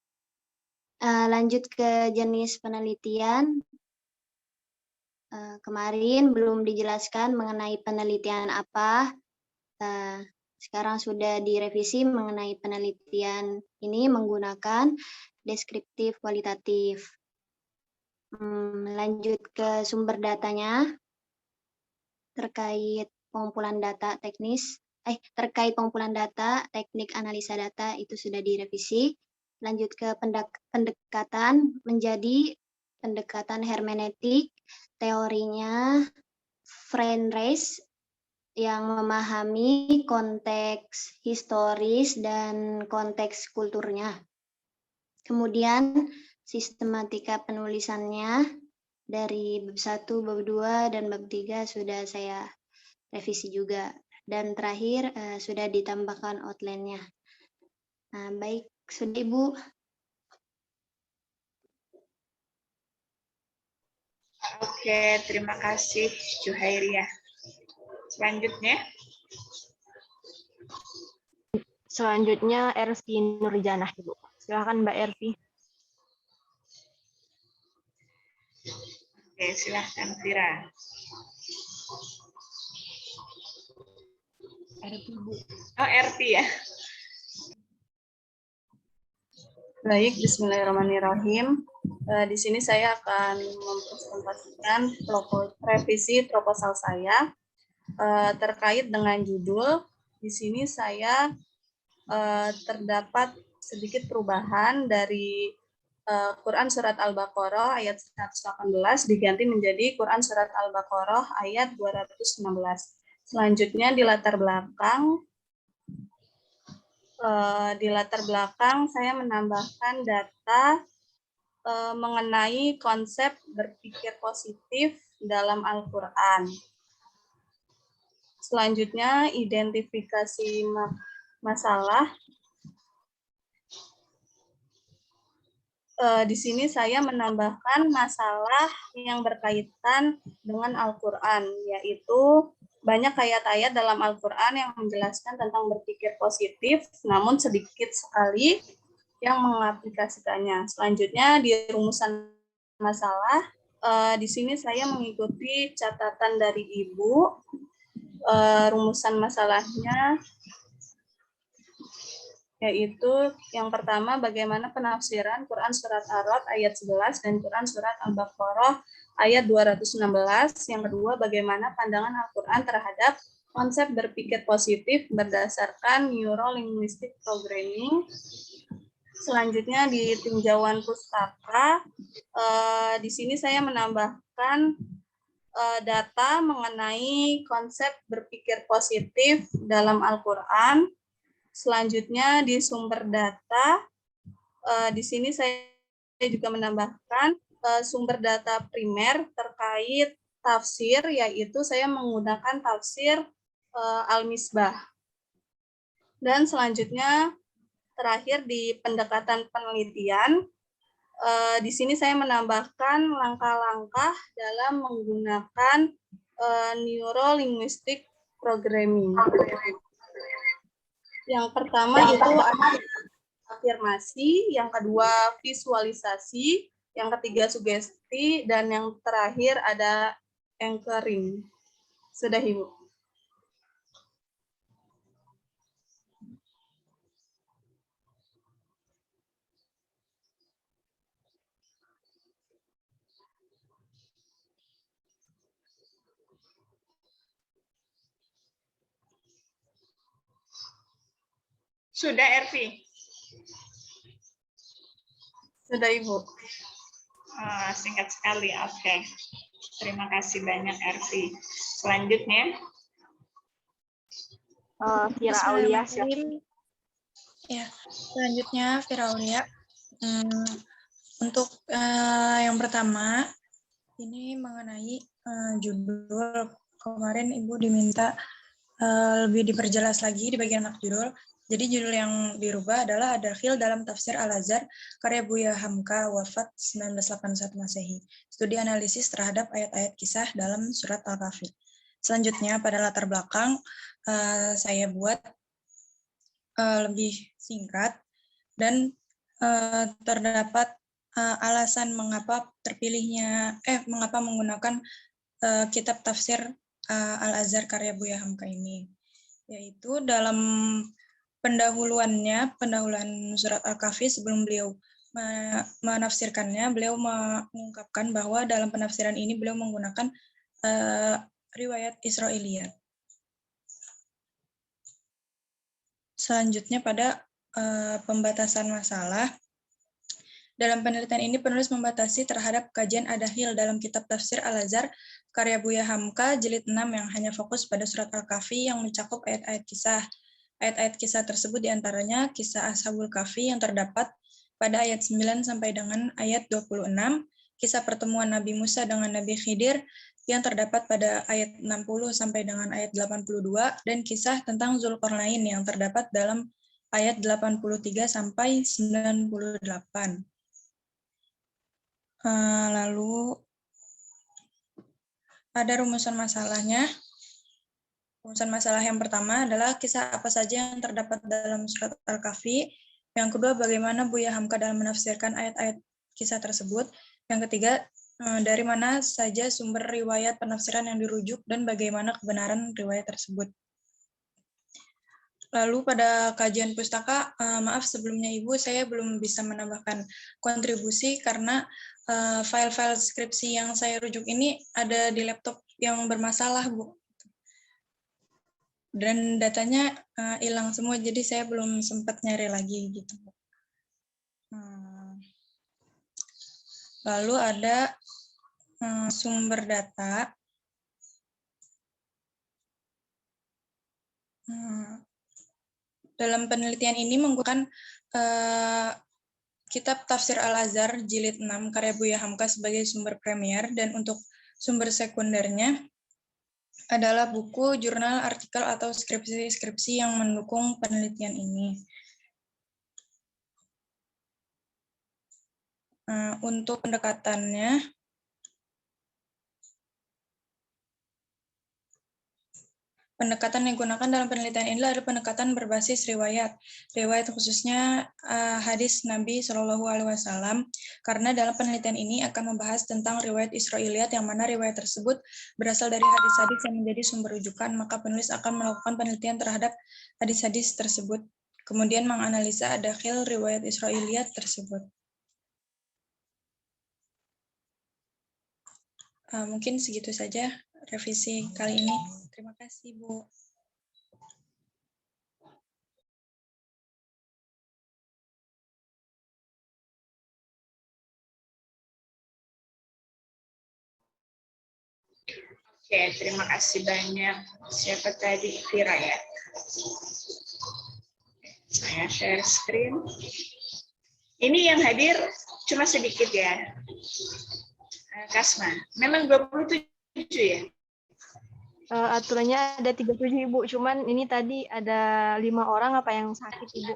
Lanjut ke jenis penelitian, kemarin belum dijelaskan mengenai penelitian apa, sekarang sudah direvisi mengenai penelitian ini menggunakan deskriptif kualitatif. Lanjut ke sumber datanya, terkait pengumpulan data terkait pengumpulan data, teknik analisa data itu sudah direvisi. Lanjut ke pendekatan menjadi pendekatan hermeneutik, teorinya Friedrich yang memahami konteks historis dan konteks kulturnya. Kemudian sistematika penulisannya dari bab 1, bab 2, dan bab 3 sudah saya revisi juga. Dan terakhir sudah ditambahkan outline-nya. Nah, baik, sudah Ibu. oke, terima kasih Juhairiyah. Selanjutnya Ervi Nurjanah, Ibu. Silakan Mbak Ervi. Oke, silahkan Vira. Oh, Ervi ya. Baik, bismillahirrahmanirrahim. Di sini saya akan mempresentasikan revisi proposal saya terkait dengan judul. Di sini saya terdapat sedikit perubahan dari Quran Surat Al-Baqarah ayat 118 diganti menjadi Quran Surat Al-Baqarah ayat 216. Selanjutnya di latar belakang saya menambahkan data mengenai konsep berpikir positif dalam Al-Quran. Selanjutnya, identifikasi masalah. Di sini saya menambahkan masalah yang berkaitan dengan Al-Quran, yaitu banyak ayat-ayat dalam Al-Quran yang menjelaskan tentang berpikir positif, namun sedikit sekali yang mengaplikasikannya. Selanjutnya, di rumusan masalah, di sini saya mengikuti catatan dari Ibu. Rumusan masalahnya yaitu yang pertama, bagaimana penafsiran Quran Surat Ar-Ra'd ayat 11 dan Quran Surat Al-Baqarah ayat 216. Yang kedua, bagaimana pandangan Al-Quran terhadap konsep berpikir positif berdasarkan Neuro-Linguistic Programming. Selanjutnya di tinjauan pustaka, di sini saya menambahkan data mengenai konsep berpikir positif dalam Al-Quran. Selanjutnya di sumber data, di sini saya juga menambahkan sumber data primer terkait tafsir, yaitu saya menggunakan tafsir Al-Misbah. Dan selanjutnya terakhir di pendekatan penelitian, di sini saya menambahkan langkah-langkah dalam menggunakan Neuro-Linguistic Programming. Yang pertama itu ada afirmasi, yang kedua visualisasi, yang ketiga sugesti, dan yang terakhir ada anchoring. Sudah, Ibu. Sudah, Ervi? Sudah, Ibu. Singkat sekali, oke. Terima kasih banyak, Ervi. Selanjutnya. Fira Aulia. Bismillahirrahmanirrahim. Ya, selanjutnya Fira Aulia. Untuk yang pertama, ini mengenai judul. Kemarin Ibu diminta lebih diperjelas lagi di bagian anak judul. Jadi judul yang dirubah adalah Ad-Dakhil dalam Tafsir Al-Azhar, karya Buya Hamka, wafat 1981 Masehi. Studi analisis terhadap ayat-ayat kisah dalam surat Al-Kahfi. Selanjutnya, pada latar belakang, saya buat lebih singkat, dan terdapat alasan mengapa mengapa menggunakan kitab tafsir Al-Azhar karya Buya Hamka ini. Yaitu dalam pendahuluan surat Al-Kahfi sebelum beliau menafsirkannya, beliau mengungkapkan bahwa dalam penafsiran ini beliau menggunakan riwayat Israiliyat. Selanjutnya pada pembatasan masalah. Dalam penelitian ini penulis membatasi terhadap kajian Ad-Dakhil dalam kitab tafsir Al-Azhar karya Buya Hamka jilid 6 yang hanya fokus pada surat Al-Kahfi yang mencakup ayat-ayat kisah. Ayat-ayat kisah tersebut diantaranya kisah Ashabul Kahfi yang terdapat pada ayat 9 sampai dengan ayat 26, kisah pertemuan Nabi Musa dengan Nabi Khidir yang terdapat pada ayat 60 sampai dengan ayat 82, dan kisah tentang Zulkarnain yang terdapat dalam ayat 83 sampai 98. Lalu ada rumusan masalahnya. Rumusan masalah yang pertama adalah kisah apa saja yang terdapat dalam surat Al-Kahfi. Yang kedua, bagaimana Buya Hamka dalam menafsirkan ayat-ayat kisah tersebut. Yang ketiga, dari mana saja sumber riwayat penafsiran yang dirujuk dan bagaimana kebenaran riwayat tersebut. Lalu pada kajian pustaka, maaf sebelumnya Ibu, saya belum bisa menambahkan kontribusi karena file-file skripsi yang saya rujuk ini ada di laptop yang bermasalah, Bu. Dan datanya hilang semua, jadi saya belum sempat nyari lagi gitu. Lalu ada sumber data. Dalam penelitian ini menggunakan Kitab Tafsir Al-Azhar Jilid 6 karya Buya Hamka sebagai sumber premier, dan untuk sumber sekundernya adalah buku, jurnal, artikel, atau skripsi-skripsi yang mendukung penelitian ini. Untuk pendekatan yang digunakan dalam penelitian ini adalah pendekatan berbasis riwayat khususnya hadis Nabi Shallallahu Alaihi Wasallam, karena dalam penelitian ini akan membahas tentang riwayat Israiliyat yang mana riwayat tersebut berasal dari hadis-hadis yang menjadi sumber rujukan, maka penulis akan melakukan penelitian terhadap hadis-hadis tersebut, kemudian menganalisa dakhil riwayat Israiliyat tersebut. Mungkin segitu saja revisi kali ini. Terima kasih, Bu. Oke, terima kasih banyak. Siapa tadi? Vira ya. Saya share screen. Ini yang hadir cuma sedikit ya. Kasma, memang 27 ya? Aturannya ada 37 Ibu, cuman ini tadi ada 5 orang apa yang sakit Ibu.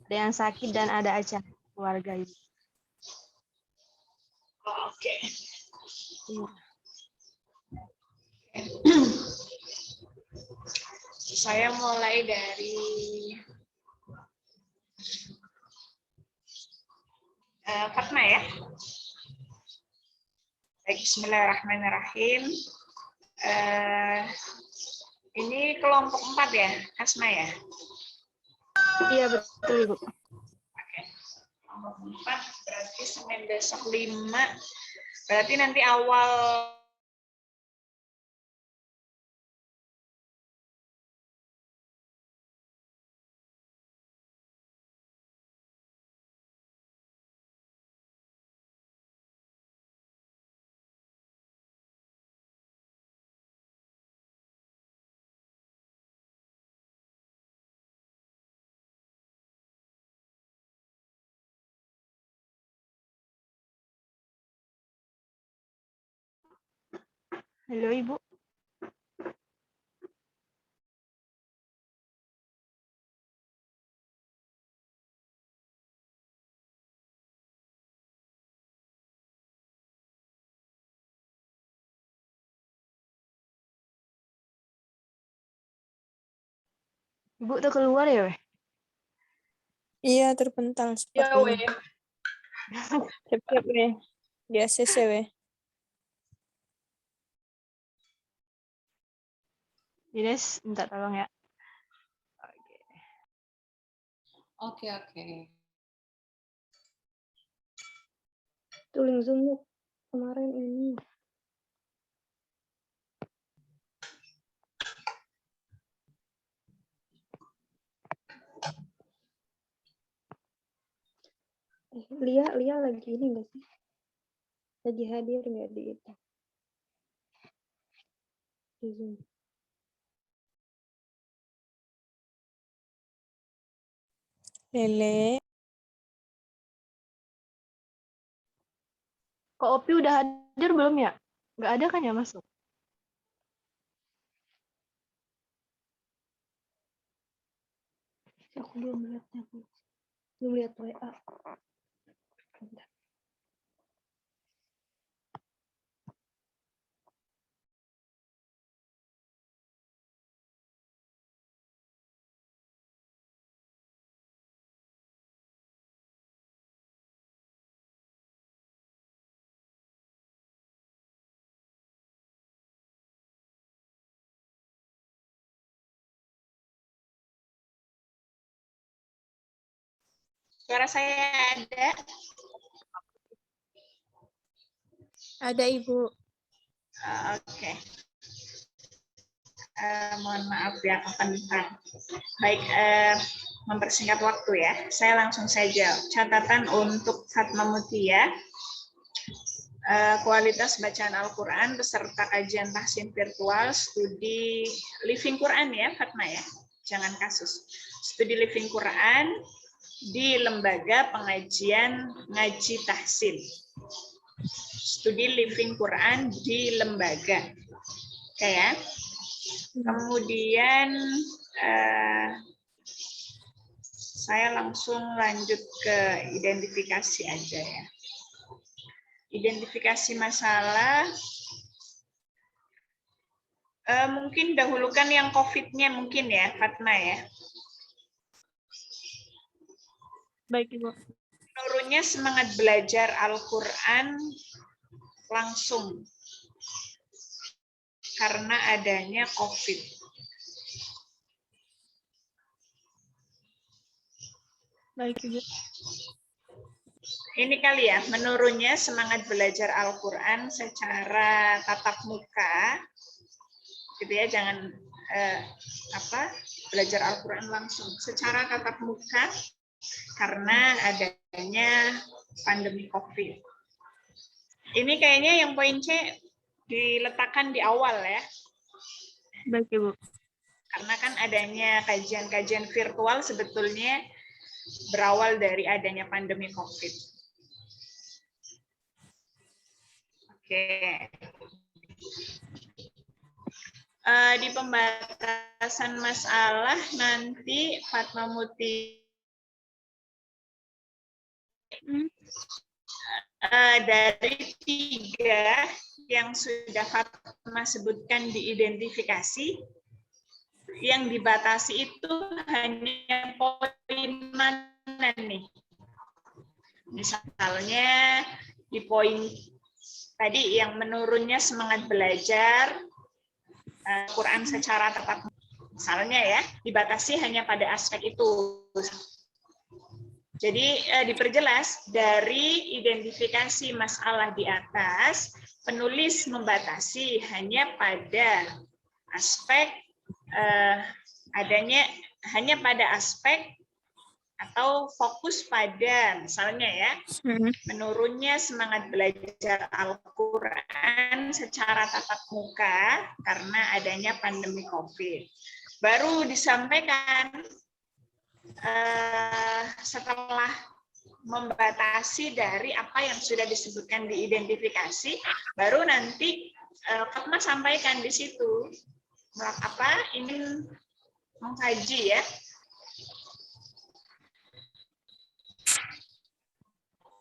Ada yang sakit dan ada acara keluarga Ibu. Oke. Saya mulai dari Fatma ya. Bismillahirrahmanirrahim. Ini kelompok 4 ya, Asma ya? Iya betul Ibu. Oke. Kelompok 4 berarti Senin besok 5. Berarti nanti awal Halo Ibu. Ibu tuh keluar ya, weh? Iya, terpental Ya, sepertinya. weh. Siap-siap, weh. Di ACC, weh. Ines, minta tolong ya. Oke. Itu link Zoom kemarin ini. Lia lagi ini nggak sih? Lagi hadir nggak di itu? Di Zoom. Lele. Kok Opi udah hadir belum ya? Nggak ada kan ya masuk? Aku belum lihatnya. Belum lihat WA. Bentar. suara saya ada. Ada Ibu. Oke. Mohon maaf ya kepentingan. Baik, mempersingkat waktu ya. Saya langsung saja. Catatan untuk Fatma Mutia. Kualitas bacaan Al-Quran beserta kajian tahsin virtual, studi living Quran ya Fatma ya. Jangan kasus. Studi living Quran di lembaga pengajian ngaji tahsin. Studi living Quran di lembaga. Oke ya. Kemudian saya langsung lanjut ke identifikasi aja ya. Identifikasi masalah. Mungkin dahulukan yang COVID-nya mungkin ya, Fatma ya. Baik, Ibu. Menurunnya semangat belajar Al-Quran langsung karena adanya COVID. Baik, Ibu. Ini kali ya, menurunnya semangat belajar Al-Quran secara tatap muka, gitu ya, jangan belajar Al-Quran langsung, secara tatap muka karena adanya pandemi COVID. Ini kayaknya yang poin C diletakkan di awal ya. Baik, Ibu. Karena kan adanya kajian-kajian virtual sebetulnya berawal dari adanya pandemi COVID. Oke. Di pembatasan masalah nanti Fatma Muti dari 3 yang sudah Fatma sebutkan di identifikasi, yang dibatasi itu hanya poin mana nih? Misalnya di poin tadi yang menurunnya semangat belajar Quran secara tatap muka, misalnya ya, dibatasi hanya pada aspek itu. Jadi diperjelas dari identifikasi masalah di atas, penulis membatasi hanya pada aspek hanya pada aspek atau fokus pada misalnya ya, menurunnya semangat belajar Al-Quran secara tatap muka karena adanya pandemi COVID. Baru disampaikan setelah membatasi dari apa yang sudah disebutkan di identifikasi, baru nanti Fatma sampaikan di situ ingin mengkaji ya.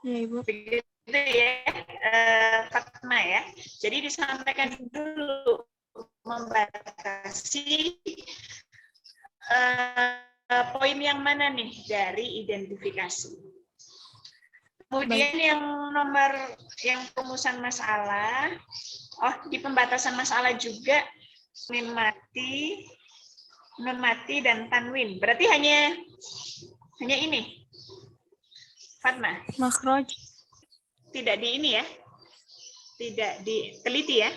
Ya, Ibu. Begitu ya, Fatma ya. Jadi disampaikan dulu membatasi poin yang mana nih dari identifikasi. Kemudian yang yang perumusan masalah, di pembatasan masalah juga nun mati dan tanwin. Berarti hanya ini. Fatma. Makhraj. Tidak di ini ya? Tidak diteliti ya?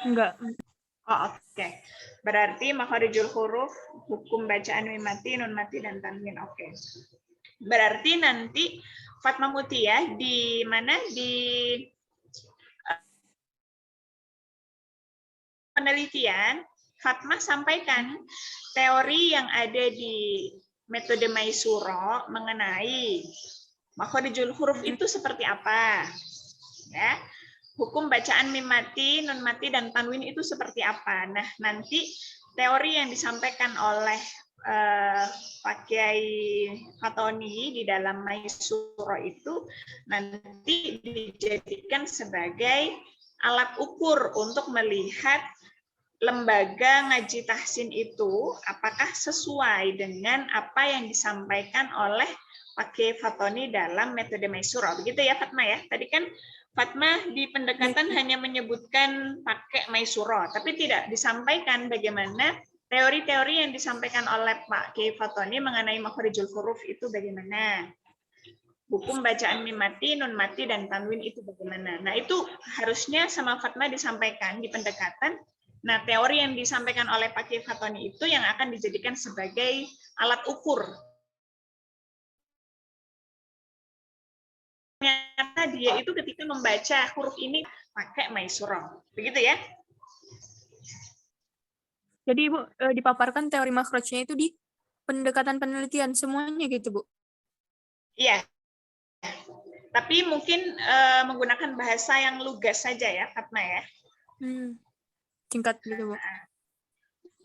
Enggak. Oke. Berarti makharijul huruf, hukum bacaan mim mati, nun mati, dan tanwin. Oke. Berarti nanti Fatma Muti ya, di mana? Di penelitian, Fatma sampaikan teori yang ada di metode Maisuro mengenai makharijul huruf itu seperti apa. Ya. Hukum bacaan mim mati, nun mati, dan tanwin itu seperti apa. Nah, nanti teori yang disampaikan oleh Pak Kiai Fatoni di dalam Maisuro itu nanti dijadikan sebagai alat ukur untuk melihat lembaga ngaji tahsin itu apakah sesuai dengan apa yang disampaikan oleh Pak Kiai Fatoni dalam metode Maisuro. Begitu ya Fatma ya. Tadi kan Fatma di pendekatan hanya menyebutkan pakai Maisuro, tapi tidak disampaikan bagaimana teori-teori yang disampaikan oleh Pak Kiai Fatoni mengenai makharijul huruf itu bagaimana. Hukum bacaan mim mati, nun mati, dan tanwin itu bagaimana. Nah, itu harusnya sama Fatma disampaikan di pendekatan. Nah, teori yang disampaikan oleh Pak Kiai Fatoni itu yang akan dijadikan sebagai alat ukur. Ternyata dia itu ketika membaca huruf ini pakai Maisuro. Begitu ya? Jadi Ibu dipaparkan teori makhrajnya itu di pendekatan penelitian semuanya gitu, Bu. Iya. Tapi mungkin menggunakan bahasa yang lugas saja ya, Fatma ya. Singkat gitu, Bu.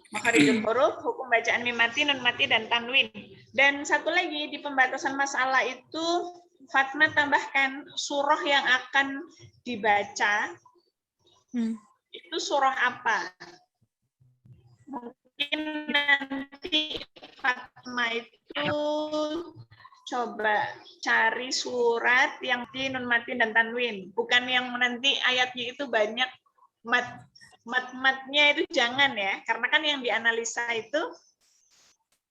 Makharijul huruf, hukum bacaan mim mati, nun mati, dan tanwin. Dan satu lagi di pembatasan masalah itu Fatma tambahkan surah yang akan dibaca. Itu surah apa? Mungkin nanti Fatma itu coba cari surat yang di nun mati dan tanwin, bukan yang nanti ayatnya itu banyak mat-matnya itu jangan ya, karena kan yang dianalisa itu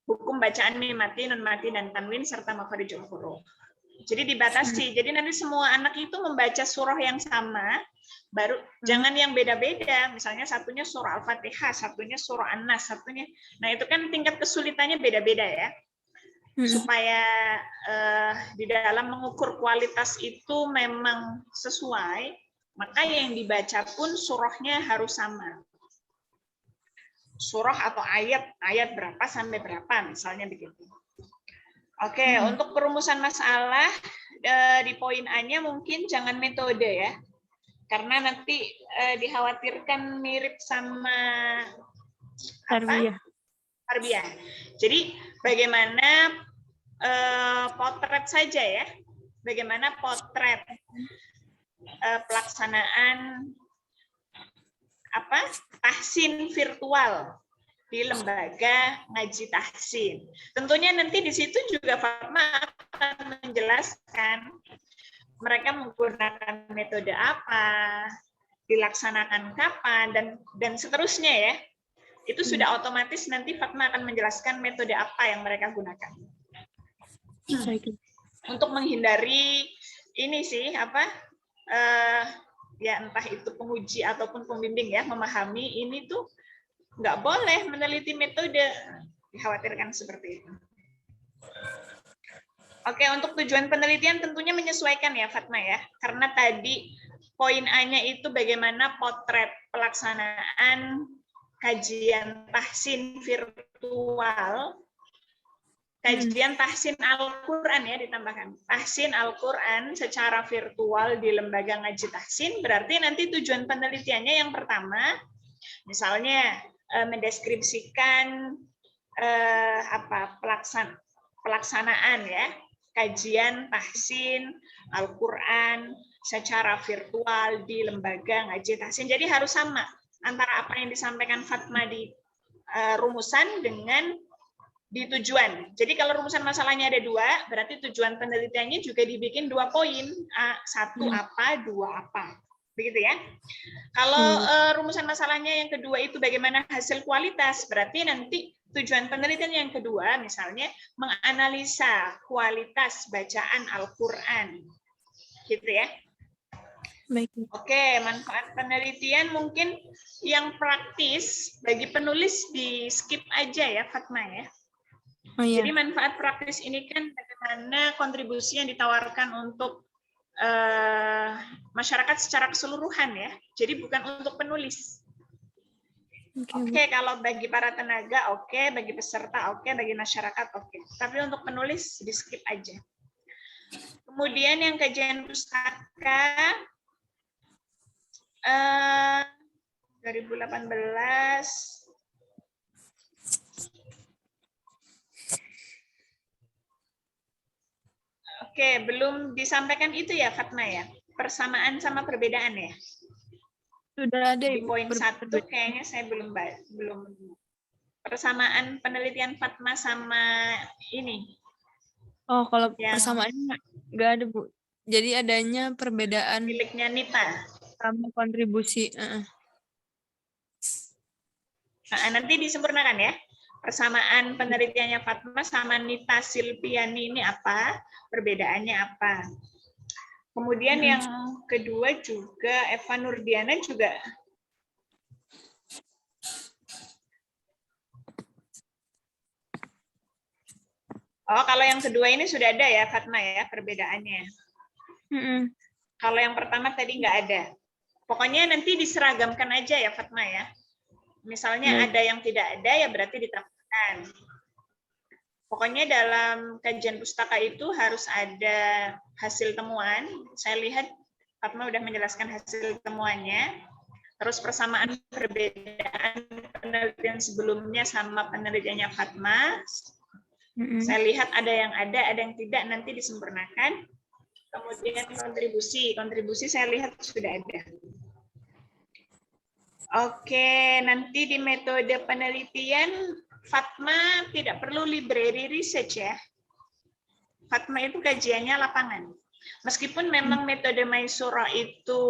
hukum bacaan mim mati, nun mati, dan tanwin serta makharijul huruf. Jadi dibatasi. Jadi nanti semua anak itu membaca surah yang sama, baru jangan yang beda-beda. Misalnya satunya surah Al-Fatihah, satunya surah An-Nas, satunya. Nah, itu kan tingkat kesulitannya beda-beda ya. Supaya di dalam mengukur kualitas itu memang sesuai, maka yang dibaca pun surahnya harus sama. Surah atau ayat berapa sampai berapa, misalnya begitu. Oke, untuk perumusan masalah di poin A-nya mungkin jangan metode ya, karena nanti dikhawatirkan mirip sama tarbiyah. Jadi bagaimana potret saja ya, bagaimana potret pelaksanaan tahsin virtual di lembaga ngaji tahsin. Tentunya nanti di situ juga Fatma akan menjelaskan mereka menggunakan metode apa, dilaksanakan kapan, dan seterusnya ya. Itu sudah otomatis nanti Fatma akan menjelaskan metode apa yang mereka gunakan. Untuk menghindari ini sih ya entah itu penguji ataupun pembimbing ya, memahami ini tuh nggak boleh meneliti metode, dikhawatirkan seperti itu. Oke, untuk tujuan penelitian tentunya menyesuaikan ya Fatma ya, karena tadi poin A-nya itu bagaimana potret pelaksanaan kajian tahsin virtual, kajian tahsin Al-Quran ya ditambahkan. Tahsin Al-Quran secara virtual di lembaga ngaji tahsin, berarti nanti tujuan penelitiannya yang pertama, misalnya mendeskripsikan pelaksanaan ya, kajian tahsin Al-Quran secara virtual di lembaga ngaji tahsin. Jadi harus sama antara apa yang disampaikan Fatma di rumusan dengan di tujuan. Jadi kalau rumusan masalahnya ada 2, berarti tujuan penelitiannya juga dibikin 2 poin. 1 apa, 2 apa. Begitu ya. Kalau rumusan masalahnya yang kedua itu bagaimana hasil kualitas, berarti nanti tujuan penelitian yang kedua misalnya menganalisa kualitas bacaan Al-Quran. Gitu ya. Baik. Oke, manfaat penelitian mungkin yang praktis bagi penulis di skip aja ya Fatma ya. Jadi manfaat praktis ini kan bagaimana kontribusi yang ditawarkan untuk masyarakat secara keseluruhan ya. Jadi bukan untuk penulis. Oke, kalau bagi para tenaga oke, bagi peserta oke, bagi masyarakat oke. Tapi untuk penulis di skip aja. Kemudian yang kajian pustaka 2018 Oke, belum disampaikan itu ya Fatma ya? Persamaan sama perbedaan ya? Sudah ada di Ibu. poin 1 kayaknya saya belum persamaan penelitian Fatma sama ini. Oh, kalau persamaannya nggak ada Bu. Jadi adanya perbedaan miliknya Nita sama kontribusi. Nanti disempurnakan ya. Persamaan penelitiannya Fatma sama Nita Silpiani ini apa? Perbedaannya apa? Kemudian yang kedua juga Eva Nurdiana juga kalau yang kedua ini sudah ada ya Fatma ya perbedaannya. Kalau yang pertama tadi nggak ada. Pokoknya nanti diseragamkan aja ya Fatma ya. Misalnya ada yang tidak ada ya berarti ditambahkan. Pokoknya dalam kajian pustaka itu harus ada hasil temuan. Saya lihat Fatma udah menjelaskan hasil temuannya. Terus persamaan perbedaan penelitian sebelumnya sama penelitiannya Fatma. Saya lihat ada yang tidak, nanti disempurnakan. Kemudian kontribusi saya lihat sudah ada. Oke, nanti di metode penelitian Fatma tidak perlu library research ya. Fatma itu kajiannya lapangan. Meskipun memang metode Maisura itu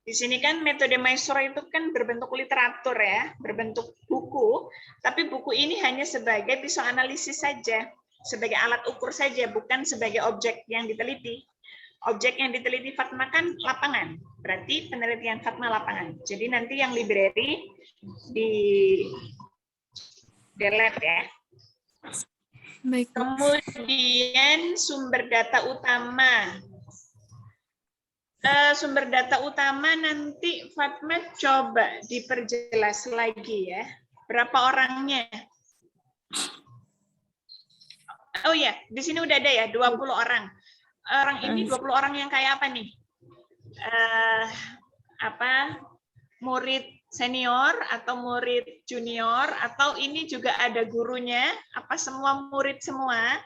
di sini kan metode Maisura itu kan berbentuk literatur ya, berbentuk buku, tapi buku ini hanya sebagai pisau analisis saja, sebagai alat ukur saja, bukan sebagai objek yang diteliti. Objek yang diteliti Fatma kan lapangan, berarti penelitian Fatma lapangan. Jadi nanti yang library di delete ya. Baik. Kemudian sumber data utama. Sumber data utama nanti Fatma coba diperjelas lagi ya. Berapa orangnya? Oh ya, di sini udah ada ya, 20 orang. Orang ini 20 orang yang kayak apa nih? Murid senior atau murid junior, atau ini juga ada gurunya, apa semua murid semua?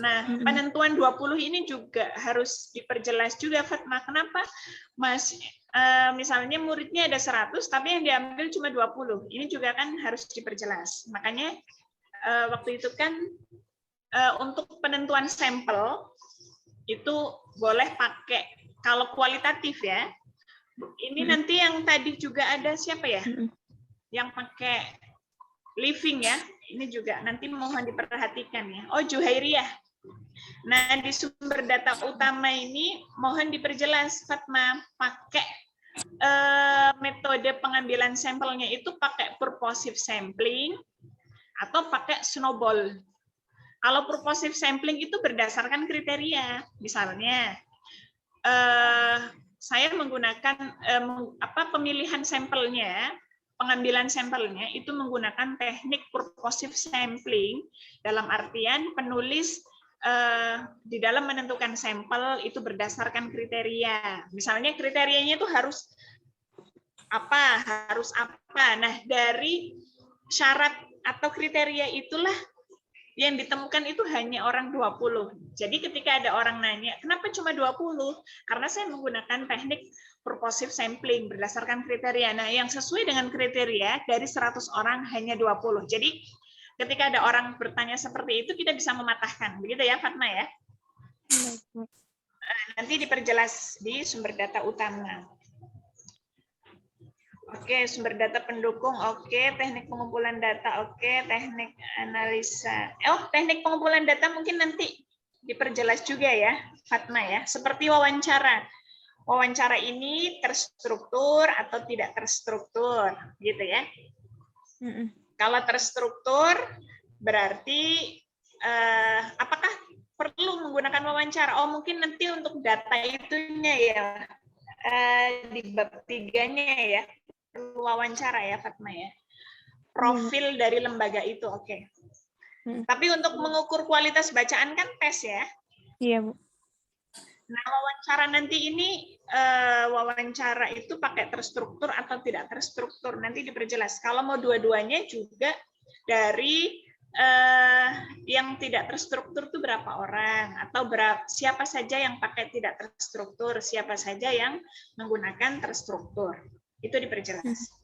Nah, penentuan 20 ini juga harus diperjelas juga, Fatma. Kenapa? Mas, misalnya muridnya ada 100, tapi yang diambil cuma 20. Ini juga kan harus diperjelas. Makanya waktu itu kan untuk penentuan sampel, itu boleh pakai, kalau kualitatif ya, ini nanti yang tadi juga ada siapa ya? Yang pakai living ya, ini juga nanti mohon diperhatikan ya. Oh, Juhairiyah. Nah, di sumber data utama ini mohon diperjelas, Fatma, pakai metode pengambilan sampelnya itu pakai purposive sampling atau pakai snowball. Kalau purposive sampling itu berdasarkan kriteria, misalnya saya menggunakan pemilihan sampelnya, pengambilan sampelnya itu menggunakan teknik purposive sampling, dalam artian penulis di dalam menentukan sampel itu berdasarkan kriteria. Misalnya kriterianya itu harus apa. Nah, dari syarat atau kriteria itulah yang ditemukan itu hanya orang 20. Jadi ketika ada orang nanya, kenapa cuma 20? Karena saya menggunakan teknik purposive sampling berdasarkan kriteria. Nah, yang sesuai dengan kriteria dari 100 orang hanya 20. Jadi ketika ada orang bertanya seperti itu, kita bisa mematahkan. Begitu ya, Fatma ya? Nanti diperjelas di sumber data utama. Oke, sumber data pendukung, oke, teknik pengumpulan data, oke, teknik analisa. Teknik pengumpulan data mungkin nanti diperjelas juga ya, Fatma ya. Seperti wawancara. Wawancara ini terstruktur atau tidak terstruktur, gitu ya. Kalau terstruktur, berarti apakah perlu menggunakan wawancara? Oh, mungkin nanti untuk data itunya ya, di bab 3-nya ya. Wawancara ya, Fatma ya. Profil dari lembaga itu, oke. Tapi untuk mengukur kualitas bacaan kan tes ya. Iya, Bu. Nah, wawancara nanti ini wawancara itu pakai terstruktur atau tidak terstruktur, nanti diperjelas. Kalau mau dua-duanya juga dari yang tidak terstruktur itu berapa orang, atau siapa saja yang pakai tidak terstruktur, siapa saja yang menggunakan terstruktur. Itu diperjelas.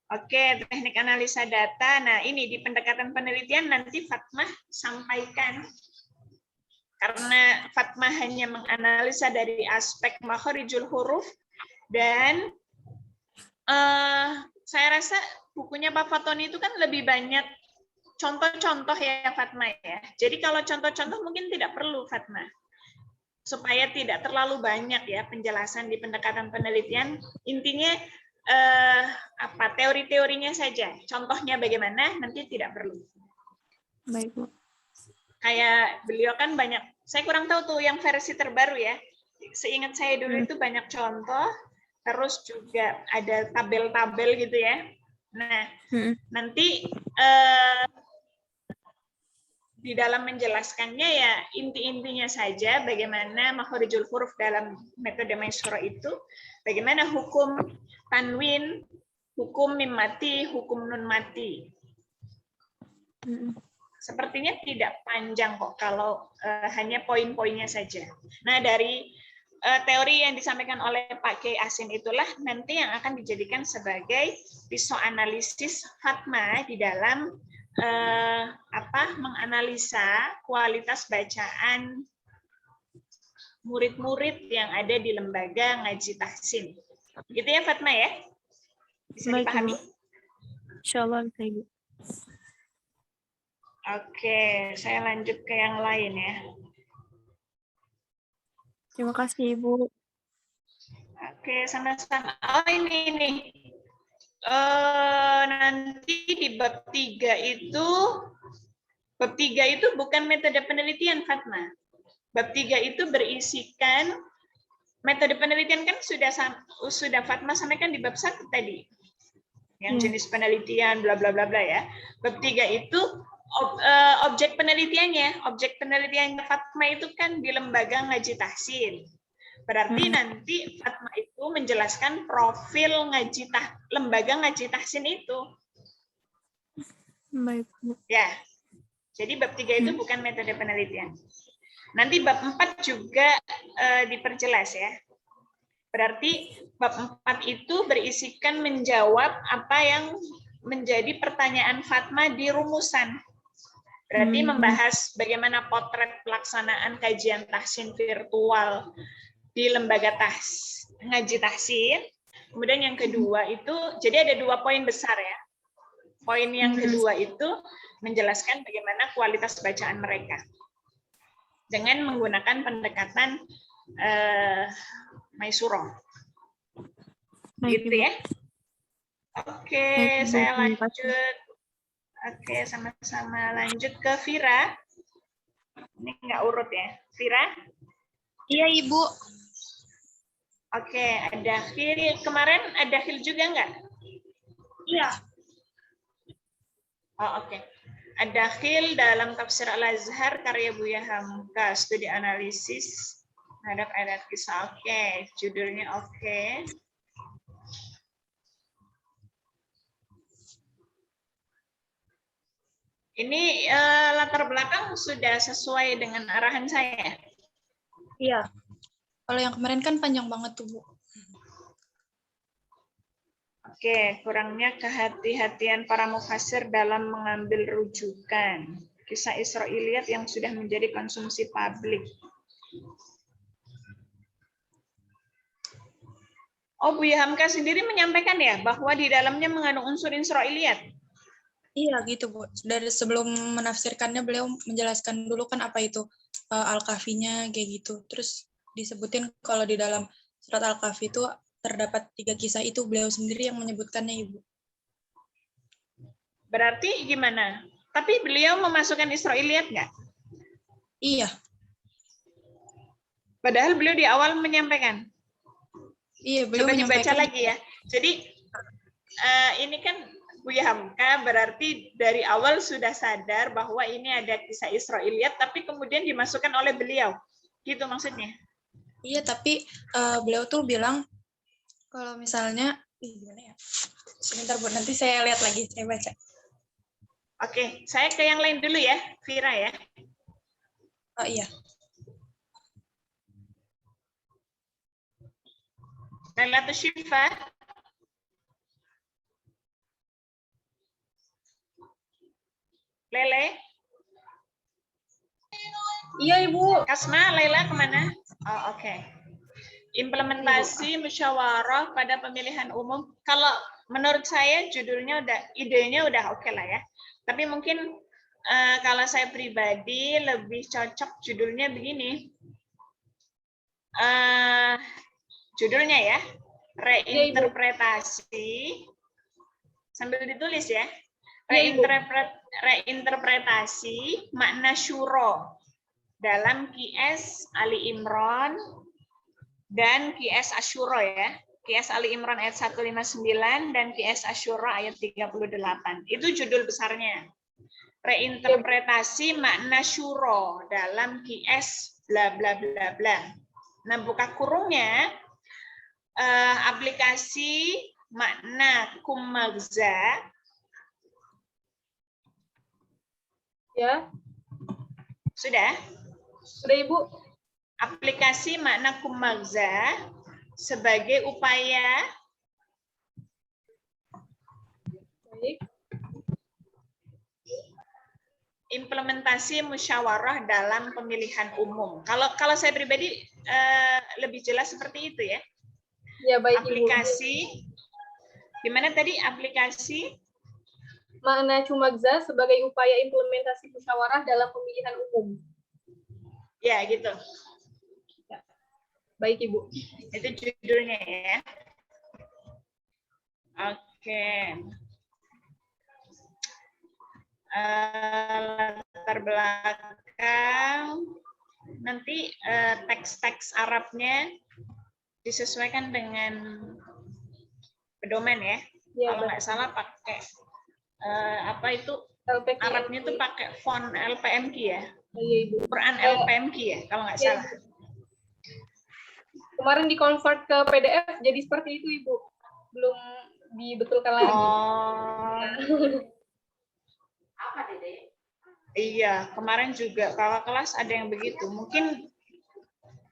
Oke, teknik analisa data. Nah, ini di pendekatan penelitian nanti Fatma sampaikan. Karena Fatma hanya menganalisa dari aspek makharijul huruf, dan saya rasa bukunya Pak Fatoni itu kan lebih banyak contoh-contoh ya, Fatma ya. Jadi kalau contoh-contoh mungkin tidak perlu, Fatma. Supaya tidak terlalu banyak ya penjelasan di pendekatan penelitian, intinya teori-teorinya saja, contohnya bagaimana nanti tidak perlu. Baik, Bu. Kayak beliau kan banyak, saya kurang tahu tuh yang versi terbaru ya, seingat saya dulu itu banyak contoh, terus juga ada tabel-tabel gitu ya, Nah, nanti di dalam menjelaskannya ya inti-intinya saja bagaimana makhorijul huruf dalam metode Maisuro itu, bagaimana hukum tanwin, hukum mim mati, hukum nun mati. Sepertinya tidak panjang kok kalau hanya poin-poinnya saja. Nah, dari teori yang disampaikan oleh Pak Kiai Asin itulah nanti yang akan dijadikan sebagai pisau analisis Fatma di dalam menganalisa kualitas bacaan murid-murid yang ada di lembaga ngaji tahsin. Gitu ya Fatma ya? Bisa dipahami? Insyaallah, Ibu. Oke, saya lanjut ke yang lain ya. Terima kasih, Ibu. Oke, sama-sama. Oh, ini. Nanti di bab 3 itu bukan metode penelitian, Fatma. Bab 3 itu berisikan metode penelitian kan sudah Fatma sampaikan di bab 1 tadi. Yang jenis penelitian bla bla bla bla ya. Bab 3 itu objek penelitiannya. Objek penelitian Fatma itu kan di lembaga ngaji tahsin. Berarti nanti Fatma itu menjelaskan profil lembaga ngaji tahsin itu. Baik, Bu. Ya. Jadi bab 3 itu bukan metode penelitian. Nanti bab 4 juga diperjelas ya. Berarti bab 4 itu berisikan menjawab apa yang menjadi pertanyaan Fatma di rumusan. Berarti membahas bagaimana potret pelaksanaan kajian tahsin virtual di lembaga ngaji tahsin. Kemudian yang kedua itu, jadi ada 2 poin besar ya. Poin yang kedua itu menjelaskan bagaimana kualitas bacaan mereka dengan menggunakan pendekatan Maisuro. Gitu ya. Oke, saya lanjut. Oke, sama-sama lanjut ke Vira. Ini nggak urut ya. Vira? Iya, Ibu. Oke, ada Dakhil. Kemarin ada Dakhil juga nggak? Iya. Oh, oke. Ada Dakhil dalam tafsir Al-Azhar karya Buya Hamka, studi analisis terhadap ayat kisah. Oke, judulnya oke. Ini latar belakang sudah sesuai dengan arahan saya. Iya. Kalau yang kemarin kan panjang banget tuh, Bu. Oke, kurangnya kehati-hatian para mufassir dalam mengambil rujukan kisah Israiliyat yang sudah menjadi konsumsi publik. Oh, Buya Hamka sendiri menyampaikan ya bahwa di dalamnya mengandung unsur Israiliyat. Iya gitu, Bu. Dari sebelum menafsirkannya beliau menjelaskan dulu kan apa itu Al-Kahfinya kayak gitu. Terus disebutin kalau di dalam surat Al-Kahfi itu terdapat 3 kisah itu beliau sendiri yang menyebutkannya, Ibu. Berarti gimana? Tapi beliau memasukkan Israiliyat nggak? Iya. Padahal beliau di awal menyampaikan. Iya, beliau coba menyampaikan. Dibaca lagi ya. Jadi ini kan Buya Hamka berarti dari awal sudah sadar bahwa ini ada kisah Israiliyat, tapi kemudian dimasukkan oleh beliau. Gitu maksudnya? Iya, tapi beliau tuh bilang kalau misalnya, gimana ya? Sebentar Bu, nanti saya lihat lagi, saya baca. Oke, saya ke yang lain dulu ya, Vira ya. Oh iya. Lailatul Syifa. Lele. Iya, Ibu. Kasma, Laila kemana? Oh, oke. Implementasi musyawarah pada pemilihan umum. Kalau menurut saya judulnya idenya udah oke lah ya. Tapi mungkin kalau saya pribadi lebih cocok judulnya begini. Judulnya ya, reinterpretasi. Sambil ditulis ya. Reinterpretasi makna syuro dalam QS Ali Imran dan QS Asyura ya. QS Ali Imran ayat 159 dan QS Asyura ayat 38. Itu judul besarnya. Reinterpretasi makna syuro dalam QS bla bla bla bla. Nah, buka kurungnya aplikasi makna kumagza. Ya. Sudah? Sudah, Ibu. Aplikasi makna kumagza sebagai upaya Baik. implementasi musyawarah dalam pemilihan umum. Kalau saya pribadi lebih jelas seperti itu ya. Ya, baik, aplikasi, gimana tadi aplikasi? Makna Cumagza sebagai upaya implementasi musyawarah dalam pemilihan umum. Ya, gitu. Baik, Ibu. Itu judulnya ya. Oke. Latar belakang, nanti teks-teks Arabnya disesuaikan dengan pedoman ya. Kalau nggak salah pakai apa itu Arabnya itu pakai font LPMQ ya. Quran LPMQ ya, kalau nggak salah. Kemarin di-convert ke PDF jadi seperti itu, Ibu. Belum dibetulkan lagi. Apa, Dede? Iya, kemarin juga kakak kelas ada yang begitu. Mungkin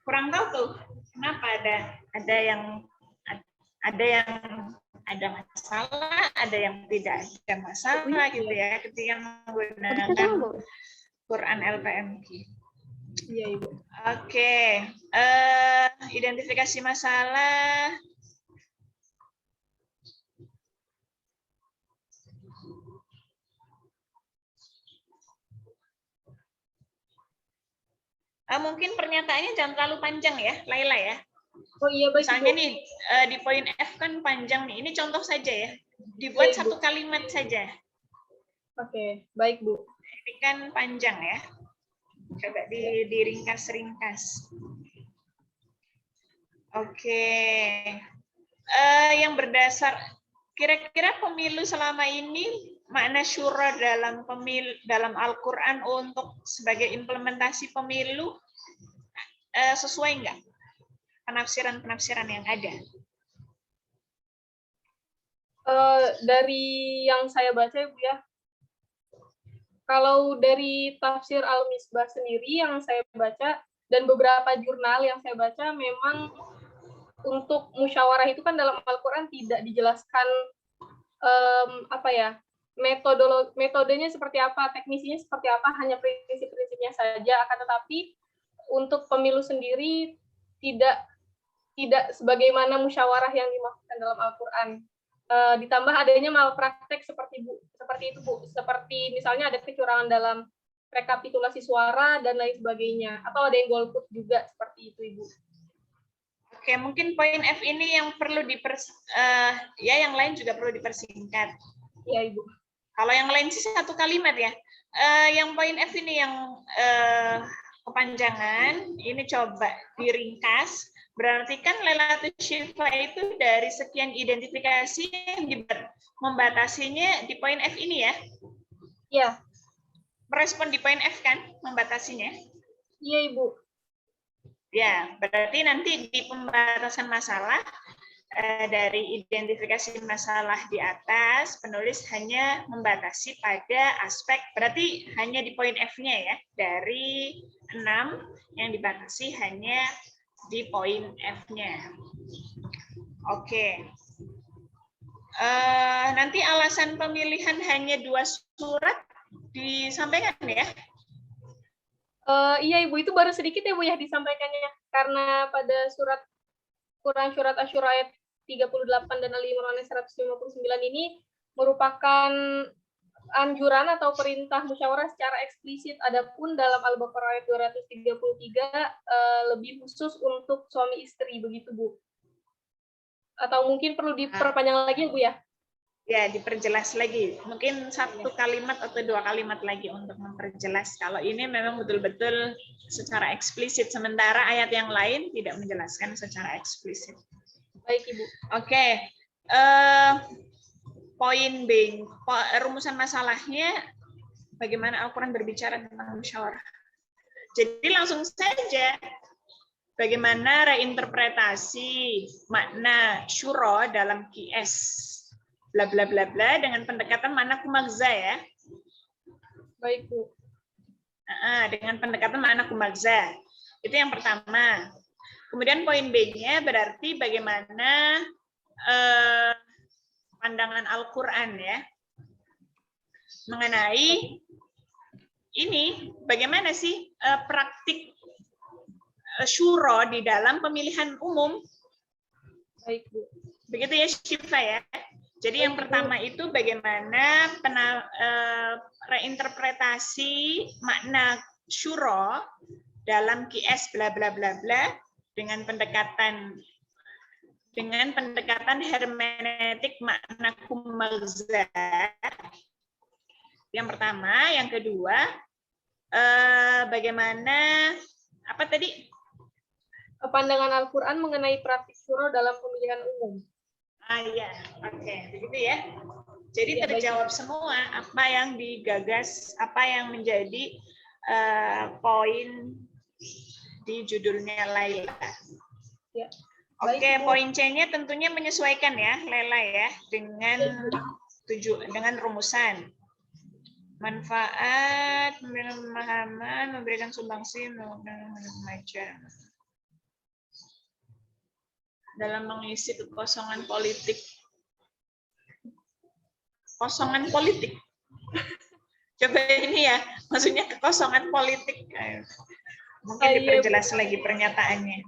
kurang tahu tuh kenapa ada yang ada masalah, ada yang tidak ada masalah gitu ya ketika menggunakan Quran LPMQ. Iya, Ibu. Oke, identifikasi masalah. Mungkin pernyataannya jangan terlalu panjang ya, Laila ya. Oh iya, baik. Misalnya nih di poin F kan panjang nih. Ini contoh saja ya. Dibuat satu kalimat saja. Oke, baik, Bu. Ini kan panjang ya. Coba diringkas-ringkas. Oke. Yang berdasar kira-kira pemilu selama ini makna syura dalam Al-Qur'an untuk sebagai implementasi pemilu sesuai enggak? Penafsiran-penafsiran yang ada. Dari yang saya baca, Ibu ya, kalau dari tafsir Al-Misbah sendiri yang saya baca dan beberapa jurnal yang saya baca, memang untuk musyawarah itu kan dalam Al-Quran tidak dijelaskan metodenya seperti apa, teknisinya seperti apa, hanya prinsip-prinsipnya saja. Akan tetapi untuk pemilu sendiri tidak sebagaimana musyawarah yang dimaksudkan dalam Al-Quran. Ditambah adanya malpraktek seperti itu, Bu. Seperti misalnya ada kecurangan dalam rekapitulasi suara dan lain sebagainya. Atau ada yang golput juga seperti itu, Ibu. Oke, mungkin poin F ini yang perlu yang lain juga perlu dipersingkat. Ya, Ibu. Kalau yang lain sih satu kalimat ya. Yang poin F ini yang kepanjangan, ini coba diringkas. Berarti kan Lailatul Syifa itu dari sekian identifikasi yang membatasinya di poin F ini ya? Iya. Merespon di poin F kan membatasinya? Iya, Ibu. Ya, berarti nanti di pembatasan masalah dari identifikasi masalah di atas, penulis hanya membatasi pada aspek, berarti hanya di poin F-nya ya, dari 6 yang dibatasi hanya di poin F-nya. Oke. Nanti alasan pemilihan hanya 2 surat disampaikan ya? Iya, Ibu, itu baru sedikit ya, Bu, ya disampaikannya. Karena pada Quran Surat Asyura ayat 38 dan Ali Imran ayat 159 ini merupakan anjuran atau perintah musyawarah secara eksplisit. Adapun dalam Al-Baqarah ayat 233 lebih khusus untuk suami istri, begitu, Bu. Atau mungkin perlu diperpanjang lagi, Bu ya? Ya, diperjelas lagi. Mungkin 1 kalimat atau 2 kalimat lagi untuk memperjelas. Kalau ini memang betul-betul secara eksplisit, sementara ayat yang lain tidak menjelaskan secara eksplisit. Baik, Ibu. Oke. Poin B, rumusan masalahnya bagaimana Al-Quran berbicara tentang musyawarah. Jadi langsung saja, bagaimana reinterpretasi makna syuro dalam QS, bla bla bla bla, dengan pendekatan makna kumagza ya. Baik, Bu. Dengan pendekatan makna kumagza. Itu yang pertama. Kemudian poin B-nya berarti bagaimana pandangan Al-Quran ya mengenai ini, bagaimana sih praktik syuro di dalam pemilihan umum. Baik, Bu. Begitu ya, Syifa ya. Jadi yang pertama itu bagaimana reinterpretasi makna syuro dalam QS bla bla bla bla dengan pendekatan hermeneutik makna kumagza. Yang pertama, yang kedua, bagaimana apa tadi? Pandangan Al-Quran mengenai praktik syuro dalam pemilihan umum. Ya, oke, begitu ya. Jadi Ya, terjawab semua apa yang digagas, apa yang menjadi poin di judulnya Laila. Ya. Oke, poin C-nya tentunya menyesuaikan ya, Laila ya, dengan rumusan. Manfaat, memberikan pemahaman, memberikan sumbangsi, remaja dalam mengisi kekosongan politik. Kosongan politik. Coba ini ya, maksudnya kekosongan politik. Mungkin diperjelas lagi pernyataannya.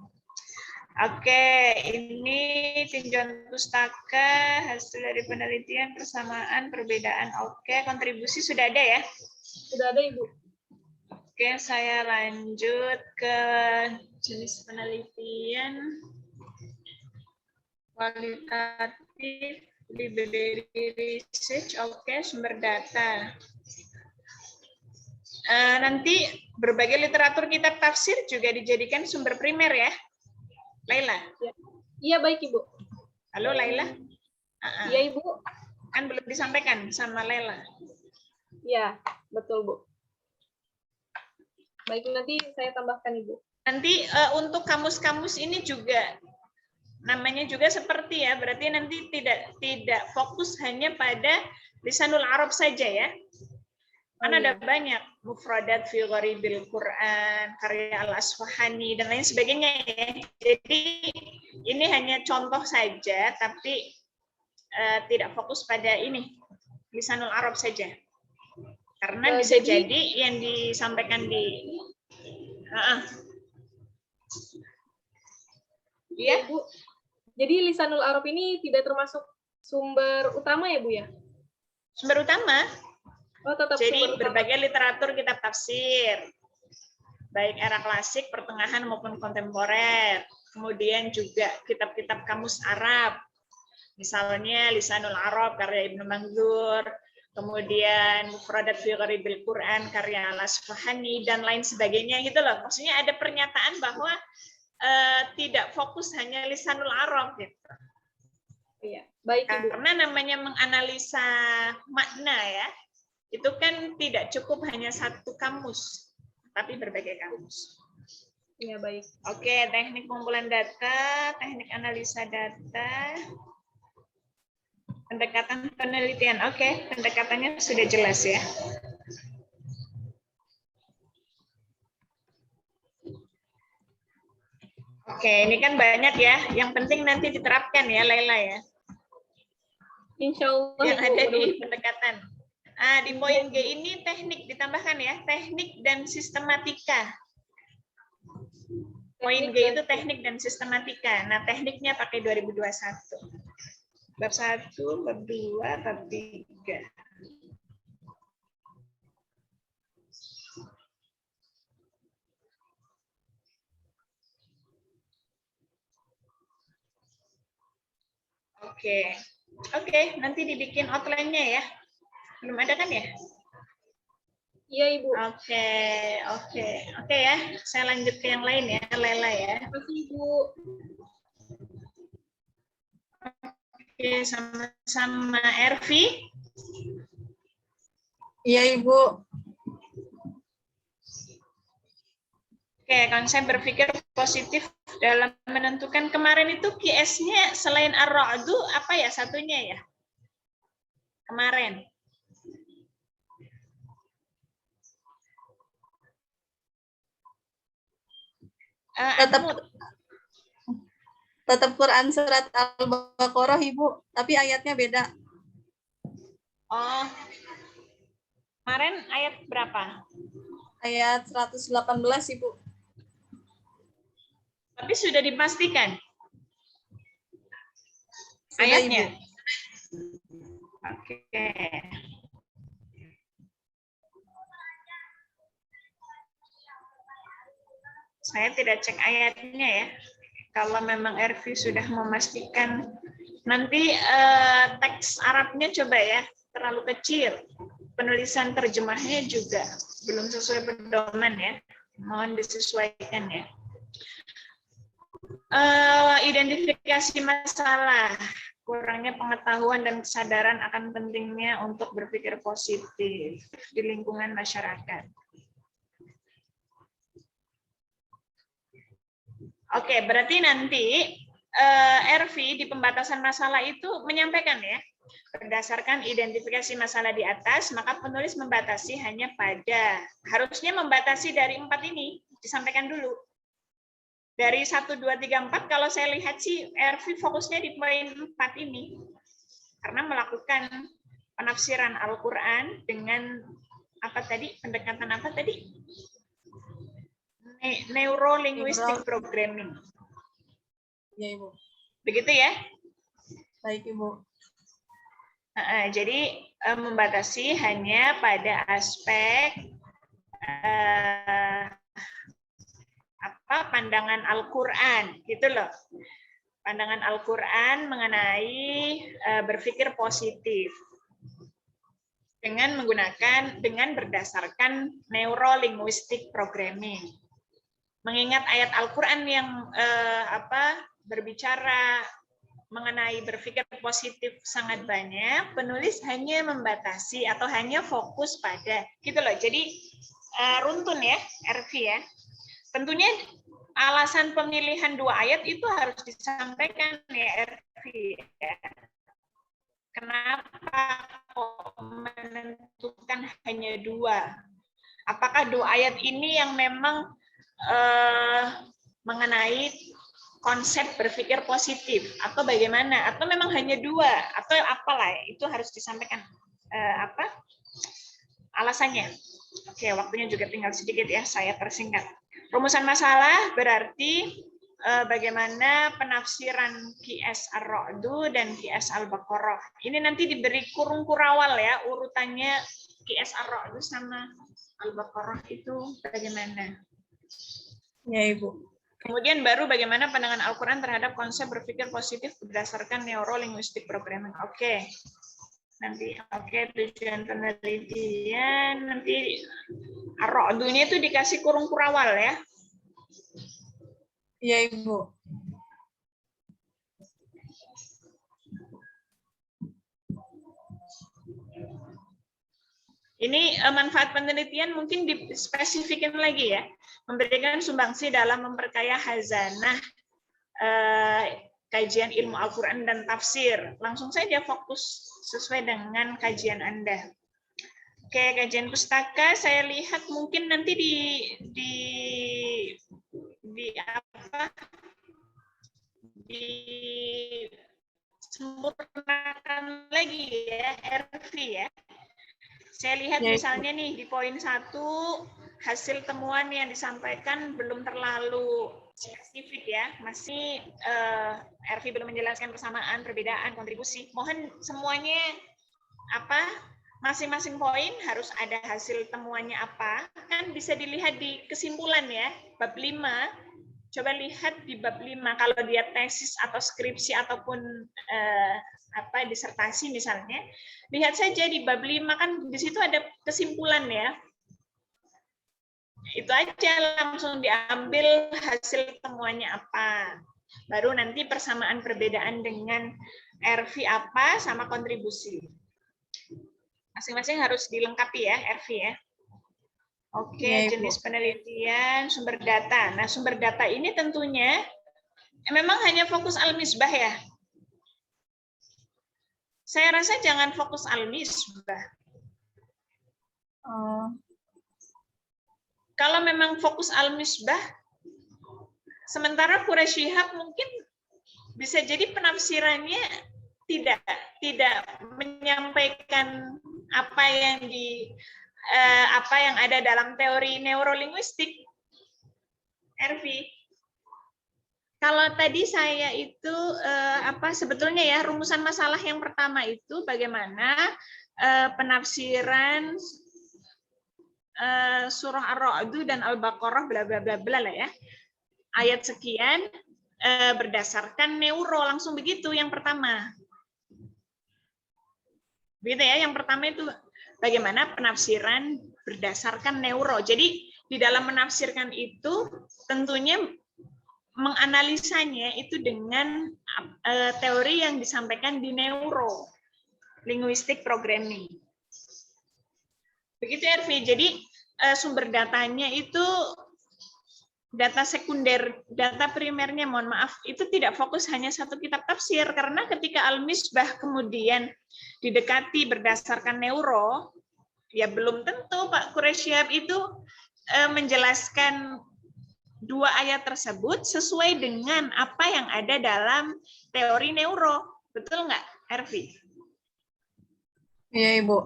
Oke, ini tinjauan pustaka, hasil dari penelitian, persamaan, perbedaan. Oke, kontribusi sudah ada ya? Sudah ada, Ibu. Oke, saya lanjut ke jenis penelitian. Kualitatif, library research, oke, sumber data. Nanti berbagai literatur kitab tafsir juga dijadikan sumber primer ya? Laila? Iya, baik, Ibu. Halo, Laila? Iya, Ibu. Kan belum disampaikan sama Laila. Iya, betul, Bu. Baik, nanti saya tambahkan, Ibu. Nanti untuk kamus-kamus ini juga, namanya juga seperti ya, berarti nanti tidak fokus hanya pada lisanul Arab saja ya. Kan ada banyak mufradat fi gharibil Quran, karya Al-Asfahani dan lain sebagainya ya. Jadi ini hanya contoh saja, tapi tidak fokus pada ini lisanul Arab saja. Karena bisa jadi yang disampaikan di Iya, Bu. Jadi lisanul Arab ini tidak termasuk sumber utama ya, Bu ya? Sumber utama. Oh, tetap jadi sumber berbagai utama. Literatur kitab tafsir, baik era klasik, pertengahan maupun kontemporer. Kemudian juga kitab-kitab kamus Arab, misalnya Lisanul Arab karya Ibnu Manzur, kemudian Mufradat fi Gharibil Quran karya Al-Asfahani dan lain sebagainya gitu loh. Maksudnya ada pernyataan bahwa tidak fokus hanya Lisanul Arab gitu. Iya, baik, Ibu. Karena namanya menganalisa makna ya, itu kan tidak cukup hanya satu kamus, tapi berbagai kamus. Iya, baik. Oke, teknik pengumpulan data, teknik analisa data, pendekatan penelitian. Oke, pendekatannya sudah jelas ya. Oke, ini kan banyak ya. Yang penting nanti diterapkan ya, Laila ya. Insya Allah. Yang ada di pendekatan. Di poin G ini teknik ditambahkan ya, teknik dan sistematika. Poin G itu teknik dan sistematika. Nah, tekniknya pakai 2021. Bab 1, bab 2, bab 3. Oke, nanti dibikin outline-nya ya. Belum ada kan ya? Iya, Ibu. Oke ya. Saya lanjut ke yang lain ya, Lela ya. Terima kasih, Ibu. Oke, sama-sama. Ervi? Iya, Ibu. Oke, konsep berpikir positif dalam menentukan kemarin itu QS-nya selain ar-ra'du apa ya satunya ya? Kemarin. Tetap Quran surat Al-Baqarah, Ibu, tapi ayatnya beda. Oh. Kemarin ayat berapa? Ayat 118, Ibu. Tapi sudah dipastikan Sudah, ayatnya. Ibu. Oke. Saya tidak cek ayatnya ya. Kalau memang Ervi sudah memastikan, nanti teks Arabnya coba ya, terlalu kecil. Penulisan terjemahnya juga belum sesuai pedoman ya. Mohon disesuaikan ya. Identifikasi masalah, kurangnya pengetahuan dan kesadaran akan pentingnya untuk berpikir positif di lingkungan masyarakat. Oke, berarti nanti Ervi di pembatasan masalah itu menyampaikan ya, berdasarkan identifikasi masalah di atas, maka penulis membatasi hanya pada, harusnya membatasi dari 4 ini, disampaikan dulu. Dari 1, 2, 3, 4, kalau saya lihat sih Ervi fokusnya di poin 4 ini. Karena melakukan penafsiran Al-Quran dengan apa tadi, pendekatan apa tadi? Neuro-linguistic programming. Ya, Ibu. Begitu ya? Baik, Ibu. Jadi membatasi hanya pada aspek pandangan Al-Quran, gitu loh. Pandangan Al-Quran mengenai berpikir positif dengan berdasarkan neuro-linguistic programming. Mengingat ayat Al-Quran yang berbicara mengenai berpikir positif sangat banyak, penulis hanya membatasi atau hanya fokus pada gitu loh. Jadi runtun ya, Ervi ya. Tentunya alasan pemilihan 2 ayat itu harus disampaikan ya, Ervi ya. Kenapa kok menentukan hanya 2? Apakah 2 ayat ini yang memang mengenai konsep berpikir positif atau bagaimana, atau memang hanya 2 atau apalah ya, itu harus disampaikan alasannya. Oke, waktunya juga tinggal sedikit ya, saya persingkat. Rumusan masalah berarti bagaimana penafsiran QS Ar-Ra'du dan QS Al-Baqarah. Ini nanti diberi kurung kurawal ya, urutannya QS Ar-Ra'du sama Al-Baqarah itu bagaimana. Ya, Ibu. Kemudian baru bagaimana pandangan Al-Quran terhadap konsep berpikir positif berdasarkan neuro-linguistic programming. Oke. Nanti tujuan penelitian nanti Ar-Ra'dunya itu dikasih kurung kurawal ya. Iya, Ibu. Ini manfaat penelitian mungkin dispesifikan lagi ya. Memberikan sumbangsi dalam memperkaya khazanah kajian ilmu Al-Quran dan tafsir. Langsung saja fokus sesuai dengan kajian Anda. Oke, kajian pustaka saya lihat mungkin nanti disempurnakan lagi ya, Ervi ya. Saya lihat misalnya nih di poin 1 hasil temuan yang disampaikan belum terlalu spesifik ya, masih Ervi belum menjelaskan persamaan, perbedaan, kontribusi. Mohon semuanya masing-masing poin harus ada hasil temuannya apa, kan bisa dilihat di kesimpulan ya, bab 5. Coba lihat di bab 5 kalau dia tesis atau skripsi ataupun disertasi misalnya, lihat saja di bab 5 kan di situ ada kesimpulan ya. Itu aja langsung diambil hasil temuannya apa. Baru nanti persamaan perbedaan dengan RV apa sama kontribusi. Masing-masing harus dilengkapi ya, RV ya. Oke, Iya, Ibu. jenis penelitian, sumber data. Nah, sumber data ini tentunya memang hanya fokus al-misbah ya. Saya rasa jangan fokus al-misbah. Kalau memang fokus al-misbah, sementara Quraisy Shihab mungkin bisa jadi penafsirannya tidak menyampaikan apa yang ada dalam teori neurolinguistik. Ervi. Kalau tadi saya itu sebetulnya ya rumusan masalah yang pertama itu bagaimana penafsiran surah Ar-Ra'd dan Al-Baqarah bla bla bla bla lah ya. Ayat sekian berdasarkan neuro, langsung begitu yang pertama. Begitu ya, yang pertama itu bagaimana penafsiran berdasarkan neuro. Jadi di dalam menafsirkan itu tentunya menganalisanya itu dengan teori yang disampaikan di neuro, linguistic programming. Begitu Ervi. Jadi sumber datanya itu data sekunder, data primernya, mohon maaf, itu tidak fokus hanya satu kitab tafsir, karena ketika Al-Misbah kemudian didekati berdasarkan neuro, ya belum tentu Pak Quraisy Shihab itu menjelaskan dua ayat tersebut sesuai dengan apa yang ada dalam teori neuro. Betul nggak, Ervi? Iya, Ibu.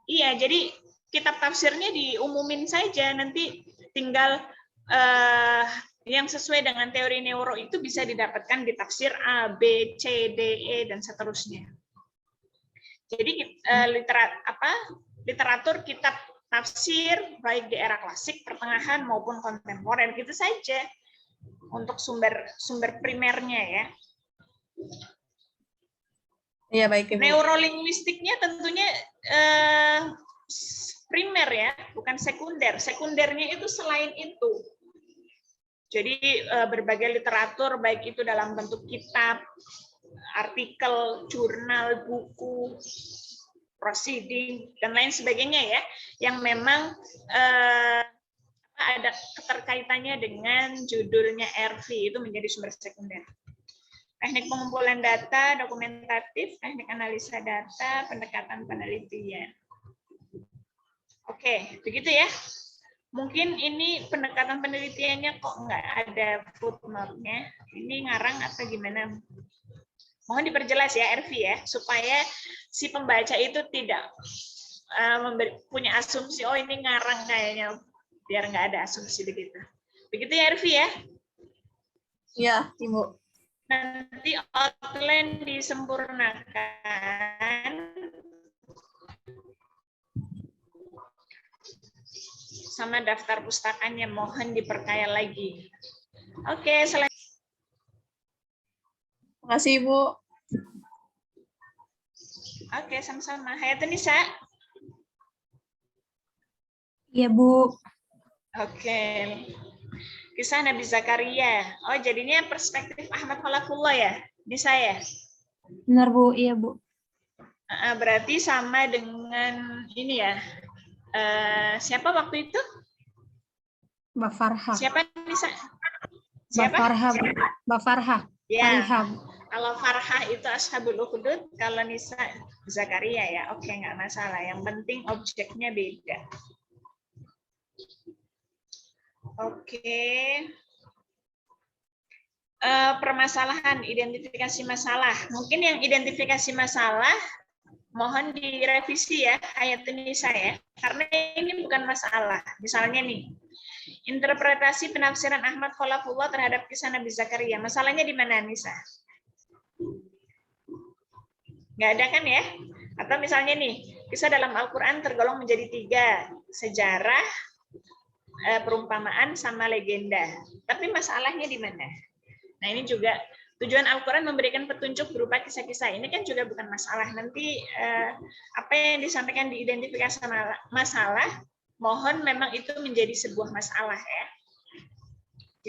Iya, jadi kitab tafsirnya diumumin saja, nanti tinggal yang sesuai dengan teori neuro itu bisa didapatkan di tafsir A, B, C, D, E, dan seterusnya. Jadi literatur kitab tafsir baik di era klasik, pertengahan maupun kontemporer gitu saja untuk sumber primernya ya. Iya, baik Ibu. Neurolinguistiknya tentunya primer ya, bukan sekunder. Sekundernya itu selain itu. Jadi berbagai literatur, baik itu dalam bentuk kitab, artikel, jurnal, buku, proceeding, dan lain sebagainya ya, yang memang ada keterkaitannya dengan judulnya RV, itu menjadi sumber sekunder. Teknik pengumpulan data, dokumentatif, teknik analisa data, pendekatan penelitian. Oke, begitu ya. Mungkin ini pendekatan penelitiannya kok nggak ada footnote-nya. Ini ngarang atau gimana? Mohon diperjelas ya, Ervi ya, supaya si pembaca itu tidak punya asumsi, oh ini ngarang kayaknya, biar nggak ada asumsi begitu. Begitu ya, Ervi ya? Iya, Ibu. Nanti outline disempurnakan sama daftar pustakanya, mohon diperkaya lagi. Oke, Terima kasih, Ibu. Oke, sama-sama. Hayatun Nisa. Iya, Bu. Oke. Kisah Nabi Zakaria. Oh, jadinya perspektif Ahmad Khalafullah ya? Nisa ya? Benar, Bu. Iya, Bu. Berarti sama dengan ini ya. Siapa waktu itu? Mbak Farha. Siapa Nisa? Mbak Farha, Bu. Mbak Farha. Ya. Farha, Bu. Kalau Farha itu Ashabul Ukhdud, kalau Nisa Zakaria ya. Oke, nggak masalah. Yang penting objeknya beda. Oke. Permasalahan, identifikasi masalah. Mungkin yang identifikasi masalah mohon direvisi ya, Hayatun Nisa ya. Karena ini bukan masalah. Misalnya nih, interpretasi penafsiran Ahmad Khalafullah terhadap kisah Nabi Zakaria. Masalahnya di mana, Nisa? Nggak ada kan ya? Atau misalnya nih, kisah dalam Al-Quran tergolong menjadi 3. Sejarah, perumpamaan, sama legenda. Tapi masalahnya di mana? Nah ini juga tujuan Al-Quran memberikan petunjuk berupa kisah-kisah. Ini kan juga bukan masalah. Nanti apa yang disampaikan di identifikasi masalah, mohon memang itu menjadi sebuah masalah ya.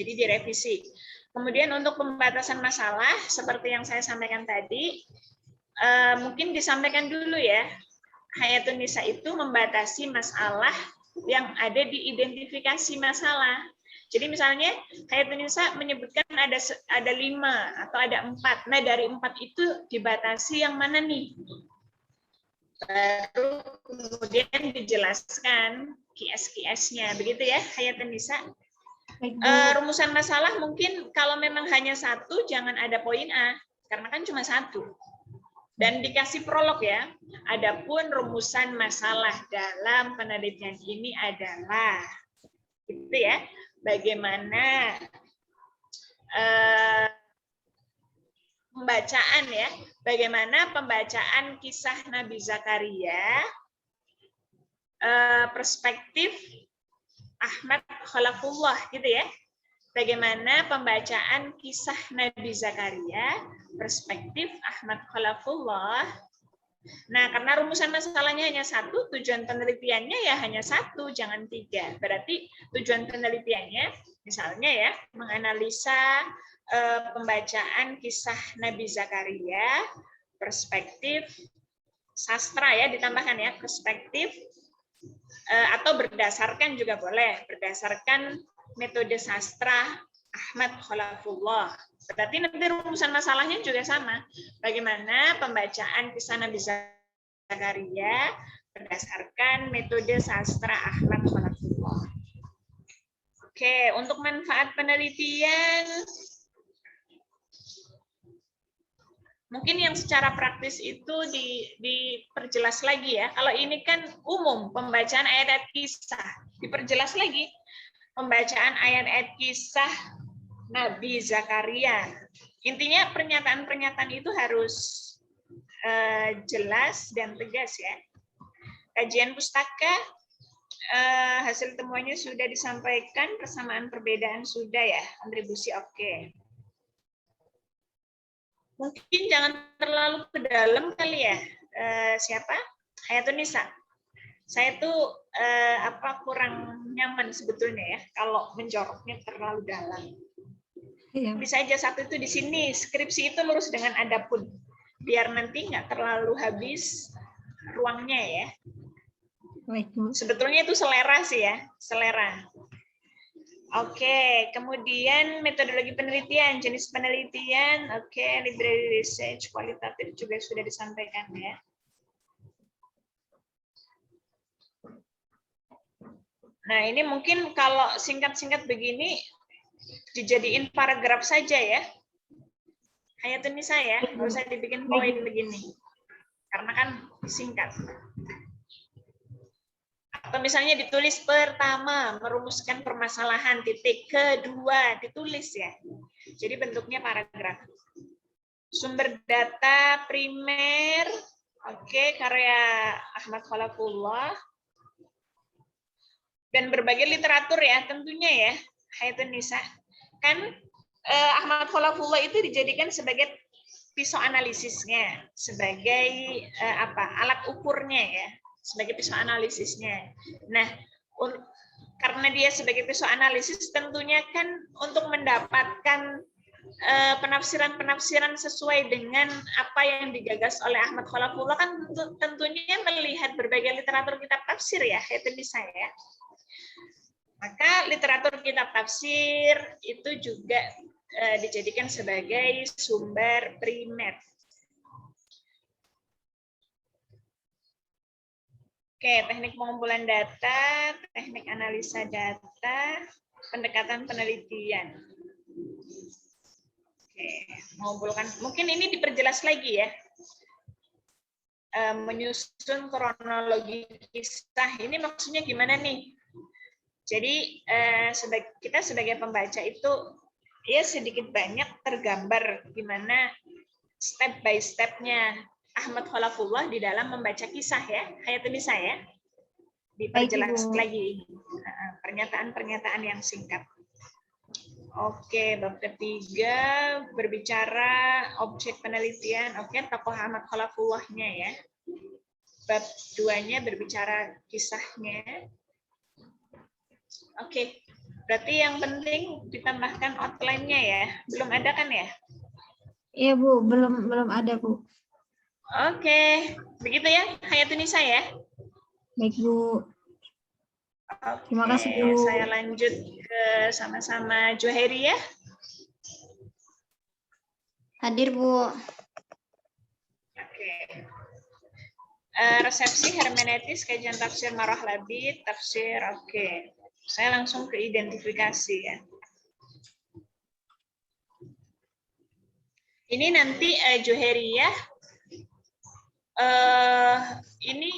Jadi direvisi. Kemudian untuk pembatasan masalah, seperti yang saya sampaikan tadi, mungkin disampaikan dulu ya. Hayatun Nisa itu membatasi masalah yang ada di identifikasi masalah. Jadi misalnya Hayatun Nisa menyebutkan ada 5 atau ada 4. Nah dari 4 itu dibatasi yang mana nih? Baru kemudian dijelaskan QS-QS-nya, begitu ya Hayatun Nisa. Rumusan masalah mungkin kalau memang hanya 1 jangan ada poin A karena kan cuma 1 dan dikasih prolog ya. Adapun rumusan masalah dalam penelitian ini adalah gitu ya, bagaimana pembacaan ya, bagaimana pembacaan kisah Nabi Zakaria, perspektif Ahmad Khalafullah gitu ya. Bagaimana pembacaan kisah Nabi Zakaria, perspektif Ahmad Khalafullah. Nah, karena rumusan masalahnya hanya 1, tujuan penelitiannya ya hanya 1, jangan 3. Berarti tujuan penelitiannya misalnya ya, menganalisa pembacaan kisah Nabi Zakaria, perspektif sastra ya, ditambahkan ya, perspektif atau berdasarkan juga boleh, berdasarkan metode sastra Ahmad Khalafullah. Berarti nanti rumusan masalahnya juga sama. Bagaimana pembacaan kisah Nabi Zakaria berdasarkan metode sastra Ahmad Khalafullah. Oke, untuk manfaat penelitian, mungkin yang secara praktis itu diperjelas lagi ya. Kalau ini kan umum, pembacaan ayat-ayat kisah. Diperjelas lagi. Pembacaan ayat-ayat kisah Nabi Zakaria. Intinya pernyataan-pernyataan itu harus jelas dan tegas ya. Kajian pustaka, hasil temuannya sudah disampaikan, persamaan perbedaan sudah ya, kontribusi oke. Mungkin jangan terlalu ke dalam kali ya. Siapa? Hayatun Nisa. Saya tuh kurang nyaman sebetulnya ya kalau menjoroknya terlalu dalam. Bisa aja satu itu di sini, skripsi itu lurus dengan adapun. Biar nanti nggak terlalu habis ruangnya ya. Sebetulnya itu selera sih ya, selera. Oke, kemudian metodologi penelitian, jenis penelitian, oke, library research, kualitatif juga sudah disampaikan ya. Nah, ini mungkin kalau singkat-singkat begini, dijadiin paragraf saja ya. Hayatun Nisa ya, nggak usah dibikin poin begini. Karena kan singkat. Atau misalnya ditulis pertama, merumuskan permasalahan, titik, kedua, ditulis ya. Jadi bentuknya paragraf. Sumber data primer, oke, karya Ahmad Khalafullah. Dan berbagai literatur ya, tentunya ya, Hayatun Nisa. Kan Ahmad Khalafullah itu dijadikan sebagai pisau analisisnya, sebagai alat ukurnya ya. Sebagai pisau analisisnya. Nah, karena dia sebagai pisau analisis, tentunya kan untuk mendapatkan penafsiran-penafsiran sesuai dengan apa yang digagas oleh Ahmad Khalafullah kan tentunya melihat berbagai literatur kitab tafsir ya, itu bisa ya. Maka literatur kitab tafsir itu juga dijadikan sebagai sumber primer. Oke, teknik pengumpulan data, teknik analisa data, pendekatan penelitian. Oke, mengumpulkan, mungkin ini diperjelas lagi ya. Menyusun kronologi kisah, ini maksudnya gimana nih? Jadi kita sebagai pembaca itu ya sedikit banyak tergambar gimana step by step-nya Ahmad Khalafullah di dalam membaca kisah ya, Hayatun Nisa ya. Diperjelas lagi pernyataan-pernyataan yang singkat. Oke, bab ketiga berbicara objek penelitian. Oke, tokoh Ahmad Khalafullah-nya ya. Bab 2-nya berbicara kisahnya. Oke, Berarti yang penting ditambahkan outline-nya ya. Belum ada kan ya? Iya Bu, belum ada Bu. Oke, begitu ya, Hayatunisa ya. Baik Bu. Terima kasih Oke, Bu. saya lanjut ke sama-sama Juheri ya. Hadir, Bu. Oke. Resepsi hermeneutis kajian tafsir Marah Labid, tafsir. Oke. Saya langsung ke identifikasi ya. Ini nanti Juheriyah. Ini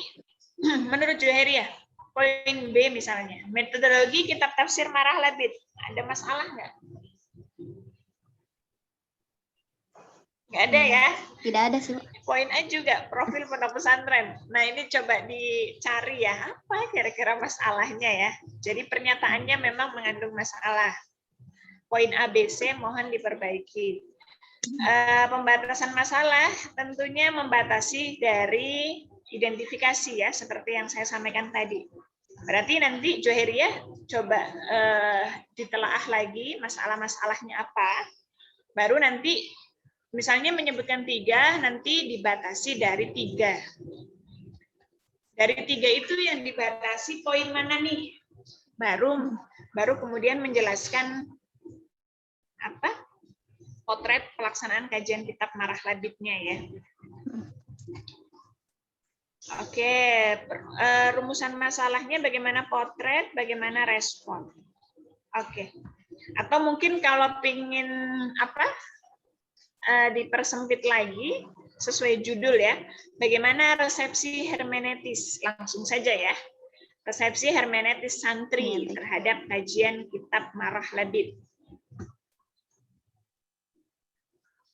menurut Juheriyah, poin B misalnya, metodologi kitab tafsir Marah Labid. Ada masalah nggak? Nggak ada ya? Tidak ada sih. Poin A juga, profil pondok pesantren. Nah, ini coba dicari ya, apa kira-kira masalahnya ya. Jadi pernyataannya memang mengandung masalah. Poin A, B, C mohon diperbaiki. Pembatasan masalah tentunya membatasi dari identifikasi ya, seperti yang saya sampaikan tadi. Berarti nanti Juheriyah coba ditelaah lagi masalah-masalahnya apa. Baru nanti misalnya menyebutkan 3, nanti dibatasi dari 3. Dari 3 itu yang dibatasi poin mana nih? Baru kemudian menjelaskan apa? Potret pelaksanaan kajian kitab Marah Labidnya ya. Oke, rumusan masalahnya bagaimana potret, bagaimana respon. Oke. Atau mungkin kalau pingin apa? Dipersempit lagi sesuai judul ya. Bagaimana resepsi hermeneutis? Langsung saja ya. Resepsi hermeneutis santri terhadap kajian kitab Marah Labid.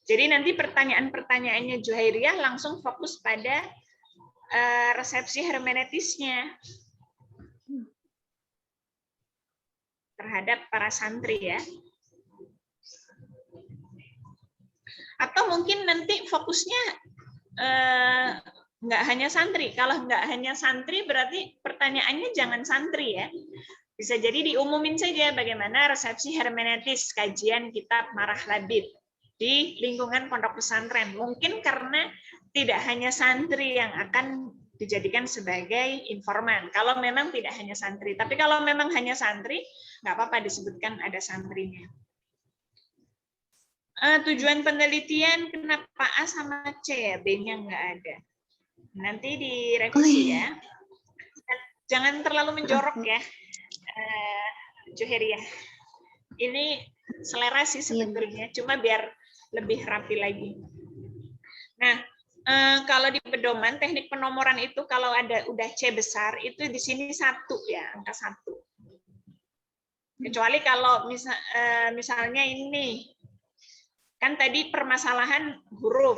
Jadi nanti pertanyaan-pertanyaannya Juhairiyah langsung fokus pada resepsi hermeneutisnya terhadap para santri ya. Atau mungkin nanti fokusnya nggak hanya santri. Kalau nggak hanya santri berarti pertanyaannya jangan santri ya. Bisa jadi diumumin saja bagaimana resepsi hermeneutis kajian kitab Marah Labid di lingkungan pondok pesantren. Mungkin karena tidak hanya santri yang akan dijadikan sebagai informan. Kalau memang tidak hanya santri. Tapi kalau memang hanya santri, nggak apa-apa disebutkan ada santrinya. Tujuan penelitian kenapa A sama C ya, B-nya nggak ada. Nanti direvisi ya. Jangan terlalu menjorok ya, Juheriyah. Ini selera sih sebetulnya, cuma biar lebih rapi lagi. Nah, kalau di pedoman teknik penomoran itu kalau ada udah C besar itu di sini 1 ya, angka 1. Kecuali kalau misalnya ini kan tadi permasalahan huruf.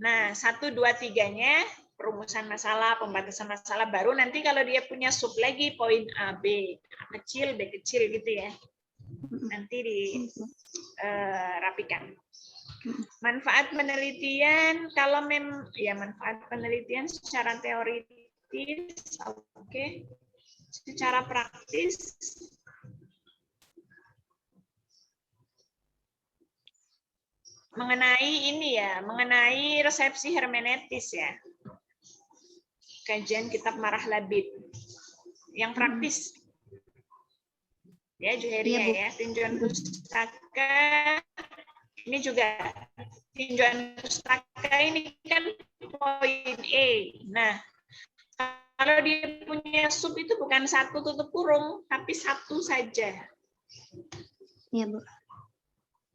Nah, 1, 2, 3-nya perumusan masalah, pembatasan masalah, baru nanti kalau dia punya sub lagi poin A, B, A kecil, B kecil gitu ya. Nanti dirapikan. Manfaat penelitian, kalau manfaat penelitian secara teoritis, oke. Secara praktis, mengenai resepsi hermeneutis ya. Kajian kitab Marah Labid. Yang praktis. Ya, Juheriyah ya, tinjauan pustaka. Ini juga tinjauan pustaka ini kan poin E. Nah, kalau dia punya sub itu bukan 1 tutup kurung, tapi 1 saja. Iya, Bu.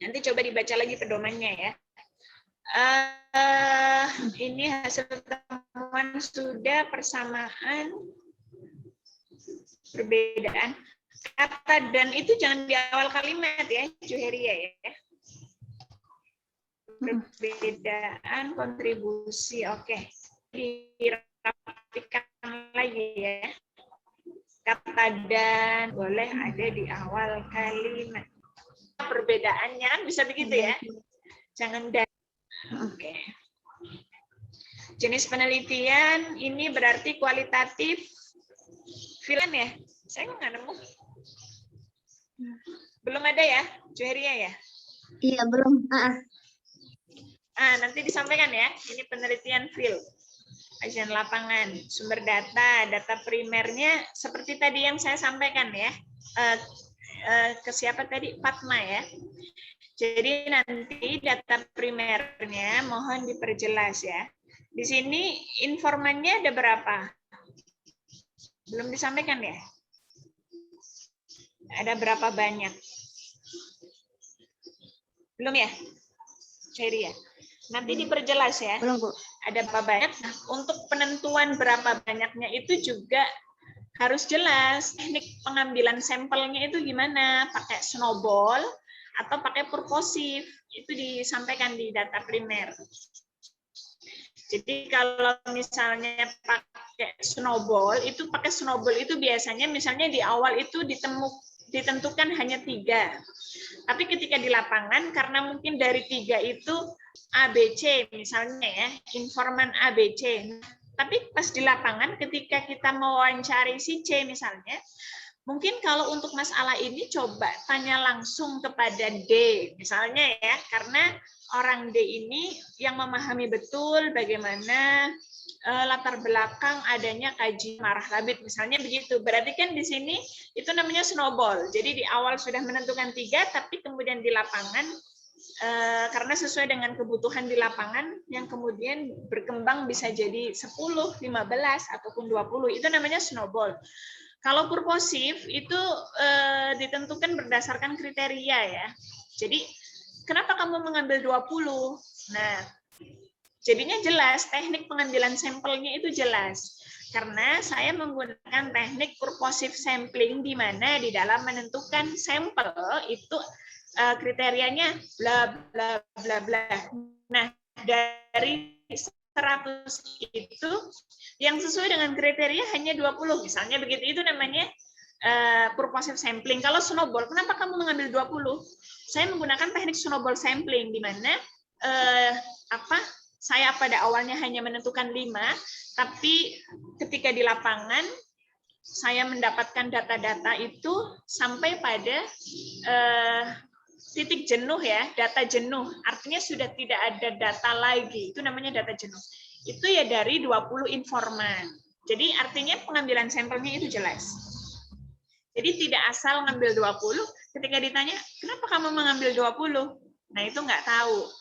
Nanti coba dibaca lagi pedomannya ya. Ini hasil temuan sudah persamaan perbedaan kata dan itu jangan di awal kalimat ya, Juheriyah ya. Perbedaan kontribusi, oke. Dirapikan lagi ya. Kata dan boleh ada di awal kalimat. Perbedaannya kan bisa begitu ya. Jangan dan. Oke. Jenis penelitian ini berarti kualitatif. Film ya? Saya nggak nemu. Belum ada ya, Juheria ya? Iya, belum. Nanti disampaikan ya. Ini penelitian field, kajian lapangan, sumber data, data primernya seperti tadi yang saya sampaikan ya. Ke siapa tadi? Fatma ya. Jadi nanti data primernya mohon diperjelas ya. Di sini informannya ada berapa? Belum disampaikan ya? Ada berapa banyak? Belum ya? Ceri ya? Nanti diperjelas ya. Belum, Bu. Ada berapa banyak? Nah, untuk penentuan berapa banyaknya itu juga harus jelas. Teknik pengambilan sampelnya itu gimana? Pakai snowball atau pakai purposive? Itu disampaikan di data primer. Jadi kalau misalnya pakai snowball itu biasanya misalnya di awal itu ditentukan hanya 3. Tapi ketika di lapangan karena mungkin dari 3 itu ABC misalnya ya, informan ABC. Tapi pas di lapangan ketika kita mewawancari si C misalnya, mungkin kalau untuk masalah ini coba tanya langsung kepada D misalnya ya, karena orang D ini yang memahami betul bagaimana latar belakang adanya kaji marah labit misalnya begitu. Berarti kan di sini itu namanya snowball. Jadi di awal sudah menentukan 3, tapi kemudian di lapangan karena sesuai dengan kebutuhan di lapangan yang kemudian berkembang bisa jadi 10, 15 ataupun 20. Itu namanya snowball. Kalau purposive itu ditentukan berdasarkan kriteria ya. Jadi kenapa kamu mengambil 20? Nah, jadinya jelas, teknik pengambilan sampelnya itu jelas. Karena saya menggunakan teknik purposive sampling di mana di dalam menentukan sampel itu kriterianya bla bla bla bla. Nah, dari 100 itu yang sesuai dengan kriteria hanya 20 misalnya begitu. Itu namanya purposive sampling. Kalau snowball, kenapa kamu mengambil 20? Saya menggunakan teknik snowball sampling di mana saya pada awalnya hanya menentukan 5, tapi ketika di lapangan saya mendapatkan data-data itu sampai pada titik jenuh ya, data jenuh. Artinya sudah tidak ada data lagi. Itu namanya data jenuh. Itu ya dari 20 informan. Jadi artinya pengambilan sampelnya itu jelas. Jadi tidak asal ngambil 20, ketika ditanya, kenapa kamu mengambil 20? Nah, itu nggak tahu.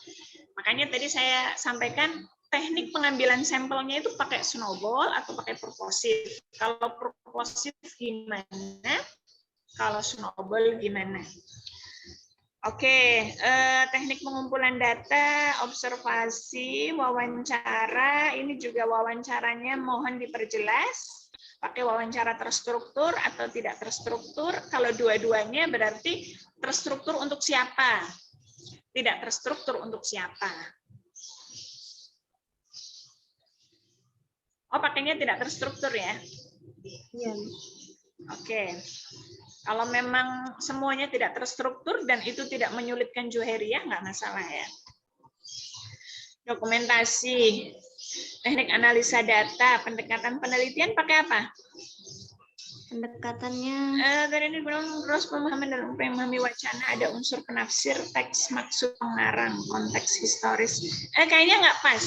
Makanya tadi saya sampaikan teknik pengambilan sampelnya itu pakai snowball atau pakai purposive. Kalau purposive gimana? Kalau snowball gimana? Oke, teknik pengumpulan data, observasi, wawancara, ini juga wawancaranya mohon diperjelas. Pakai wawancara terstruktur atau tidak terstruktur. Kalau dua-duanya berarti terstruktur untuk siapa? Tidak terstruktur untuk siapa? Oh, pakainya tidak terstruktur ya? Iya. Oke. Kalau memang semuanya tidak terstruktur dan itu tidak menyulitkan Juheria, nggak masalah ya. Dokumentasi, teknik analisa data, pendekatan penelitian pakai apa? Pendekatannya Tadi ini belum terus pemahaman dalam memahami wacana, ada unsur penafsir, teks, maksud, pengarang, konteks historis. Kayaknya nggak pas.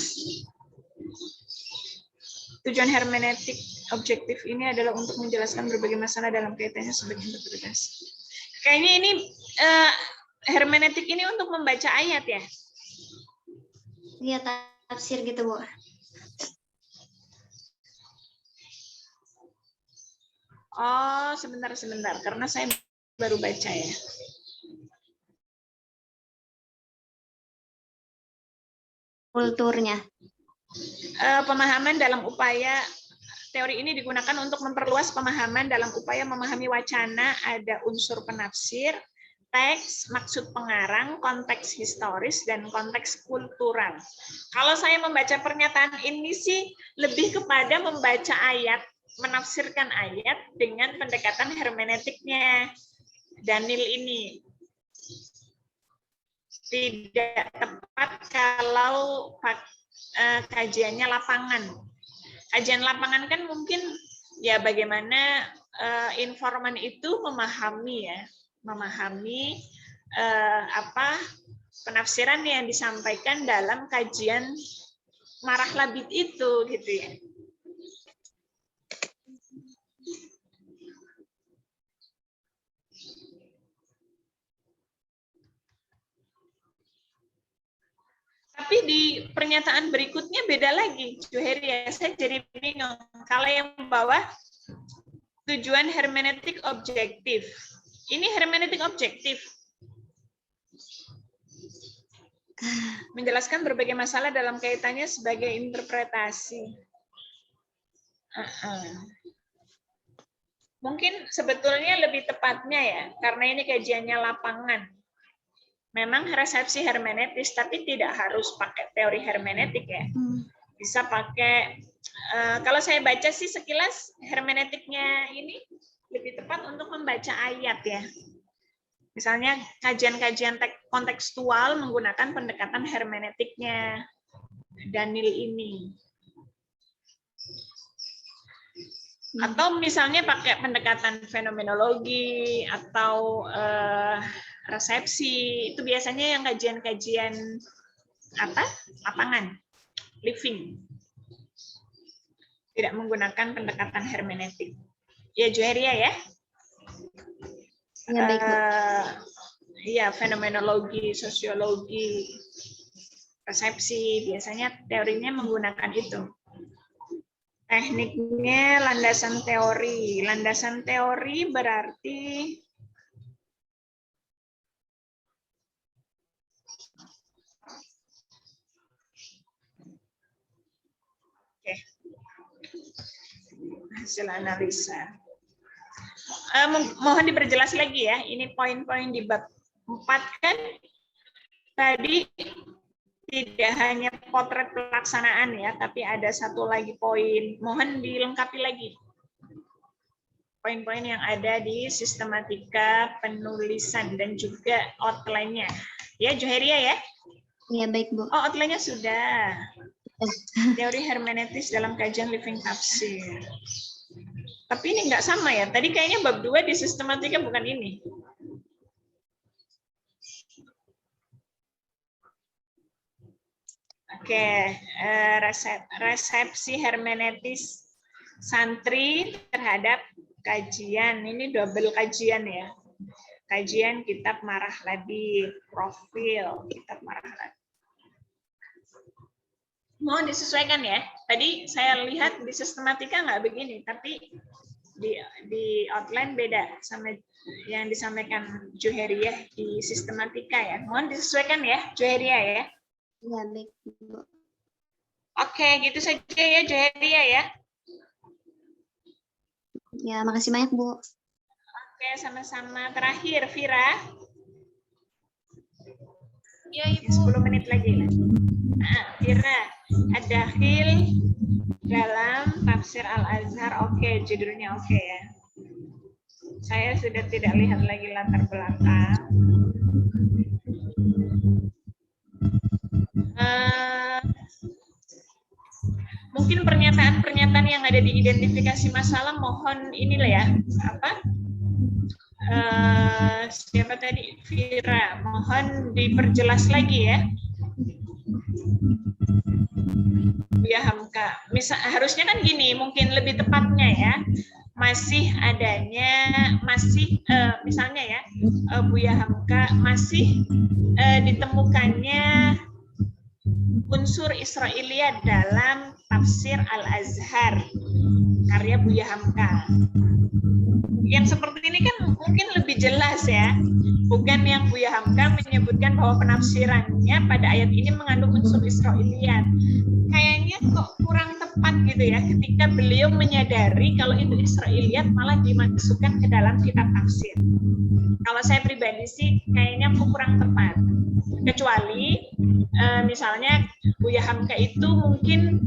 Tujuan hermeneutik objektif ini adalah untuk menjelaskan berbagai masalah dalam kaitannya sebagai interpretasi. Kayaknya ini hermeneutik ini untuk membaca ayat ya? Iya, tafsir gitu, Bu. Oh, sebentar, karena saya baru baca ya. Kulturnya. Pemahaman dalam upaya teori ini digunakan untuk memperluas pemahaman dalam upaya memahami wacana, ada unsur penafsir, teks, maksud pengarang, konteks historis, dan konteks kultural. Kalau saya membaca pernyataan ini sih lebih kepada membaca ayat, menafsirkan ayat dengan pendekatan hermeneutiknya. Daniel ini tidak tepat kalau kajiannya lapangan. Kajian lapangan kan mungkin ya bagaimana informan itu memahami ya, memahami apa penafsiran yang disampaikan dalam kajian Marah Labid itu, gitu ya. Tapi di pernyataan berikutnya beda lagi, Juheri, ya. Saya jadi bingung. Kalau yang bawah, tujuan hermeneutik objektif. Ini hermeneutik objektif. Menjelaskan berbagai masalah dalam kaitannya sebagai interpretasi. Mungkin sebetulnya lebih tepatnya ya, karena ini kajiannya lapangan. Memang resepsi hermeneutis, tapi tidak harus pakai teori hermeneutik ya. Bisa pakai, kalau saya baca sih sekilas hermeneutiknya ini lebih tepat untuk membaca ayat ya. Misalnya kajian-kajian kontekstual menggunakan pendekatan hermeneutiknya Daniel ini. Atau misalnya pakai pendekatan fenomenologi atau resepsi, itu biasanya yang kajian-kajian apa? Lapangan, living. Tidak menggunakan pendekatan hermeneutik. Ya, Juheria ya? Ya, baik, Bu. Iya, fenomenologi, sosiologi, resepsi, biasanya teorinya menggunakan itu. Tekniknya landasan teori. Landasan teori berarti hasil analisa. Mohon diperjelas lagi ya, ini poin-poin di bab 4 kan tadi tidak hanya potret pelaksanaan ya, tapi ada satu lagi poin. Mohon dilengkapi lagi. Poin-poin yang ada di sistematika penulisan dan juga outline-nya. Ya, Juheria ya? Ya, baik, Bu. Oh, outline-nya sudah. Teori hermeneutis dalam kajian living tafsir. Tapi ini nggak sama ya. Tadi kayaknya bab 2 di sistematika bukan ini. Oke, resepsi hermeneutis santri terhadap kajian. Ini double kajian ya. Kajian kitab Marah Labid, profil kitab Marah Labid. Mohon disesuaikan ya. Tadi saya lihat di sistematika nggak begini, tapi di outline beda sama yang disampaikan Juheria di sistematika ya. Mohon disesuaikan ya, Juheria ya. Ya, baik, Bu. Oke, gitu saja ya, Juheria ya. Ya, makasih banyak, Bu. Oke, sama-sama. Terakhir, Vira. Ya, Ibu. 10 menit lagi. Vira, ad-dakhil dalam tafsir Al-Azhar. Oke, judulnya oke ya. Saya sudah tidak lihat lagi latar belakang. Mungkin pernyataan-pernyataan yang ada di identifikasi masalah mohon inilah ya, apa? Siapa tadi? Vira, mohon diperjelas lagi ya. Ya, Hamka. Harusnya kan gini, mungkin lebih tepatnya ya. Misalnya ya, Buya Hamka masih ditemukannya unsur Israiliyat dalam tafsir Al-Azhar karya Buya Hamka. Yang seperti ini kan mungkin lebih jelas ya, bukan yang Buya Hamka menyebutkan bahwa penafsirannya pada ayat ini mengandung unsur Israiliyat. Kayaknya kok kurang tepat gitu ya, ketika beliau menyadari kalau itu Israiliyat malah dimasukkan ke dalam kitab tafsir. Kalau saya pribadi sih kayaknya kurang tepat. Kecuali misalnya Buya Hamka itu mungkin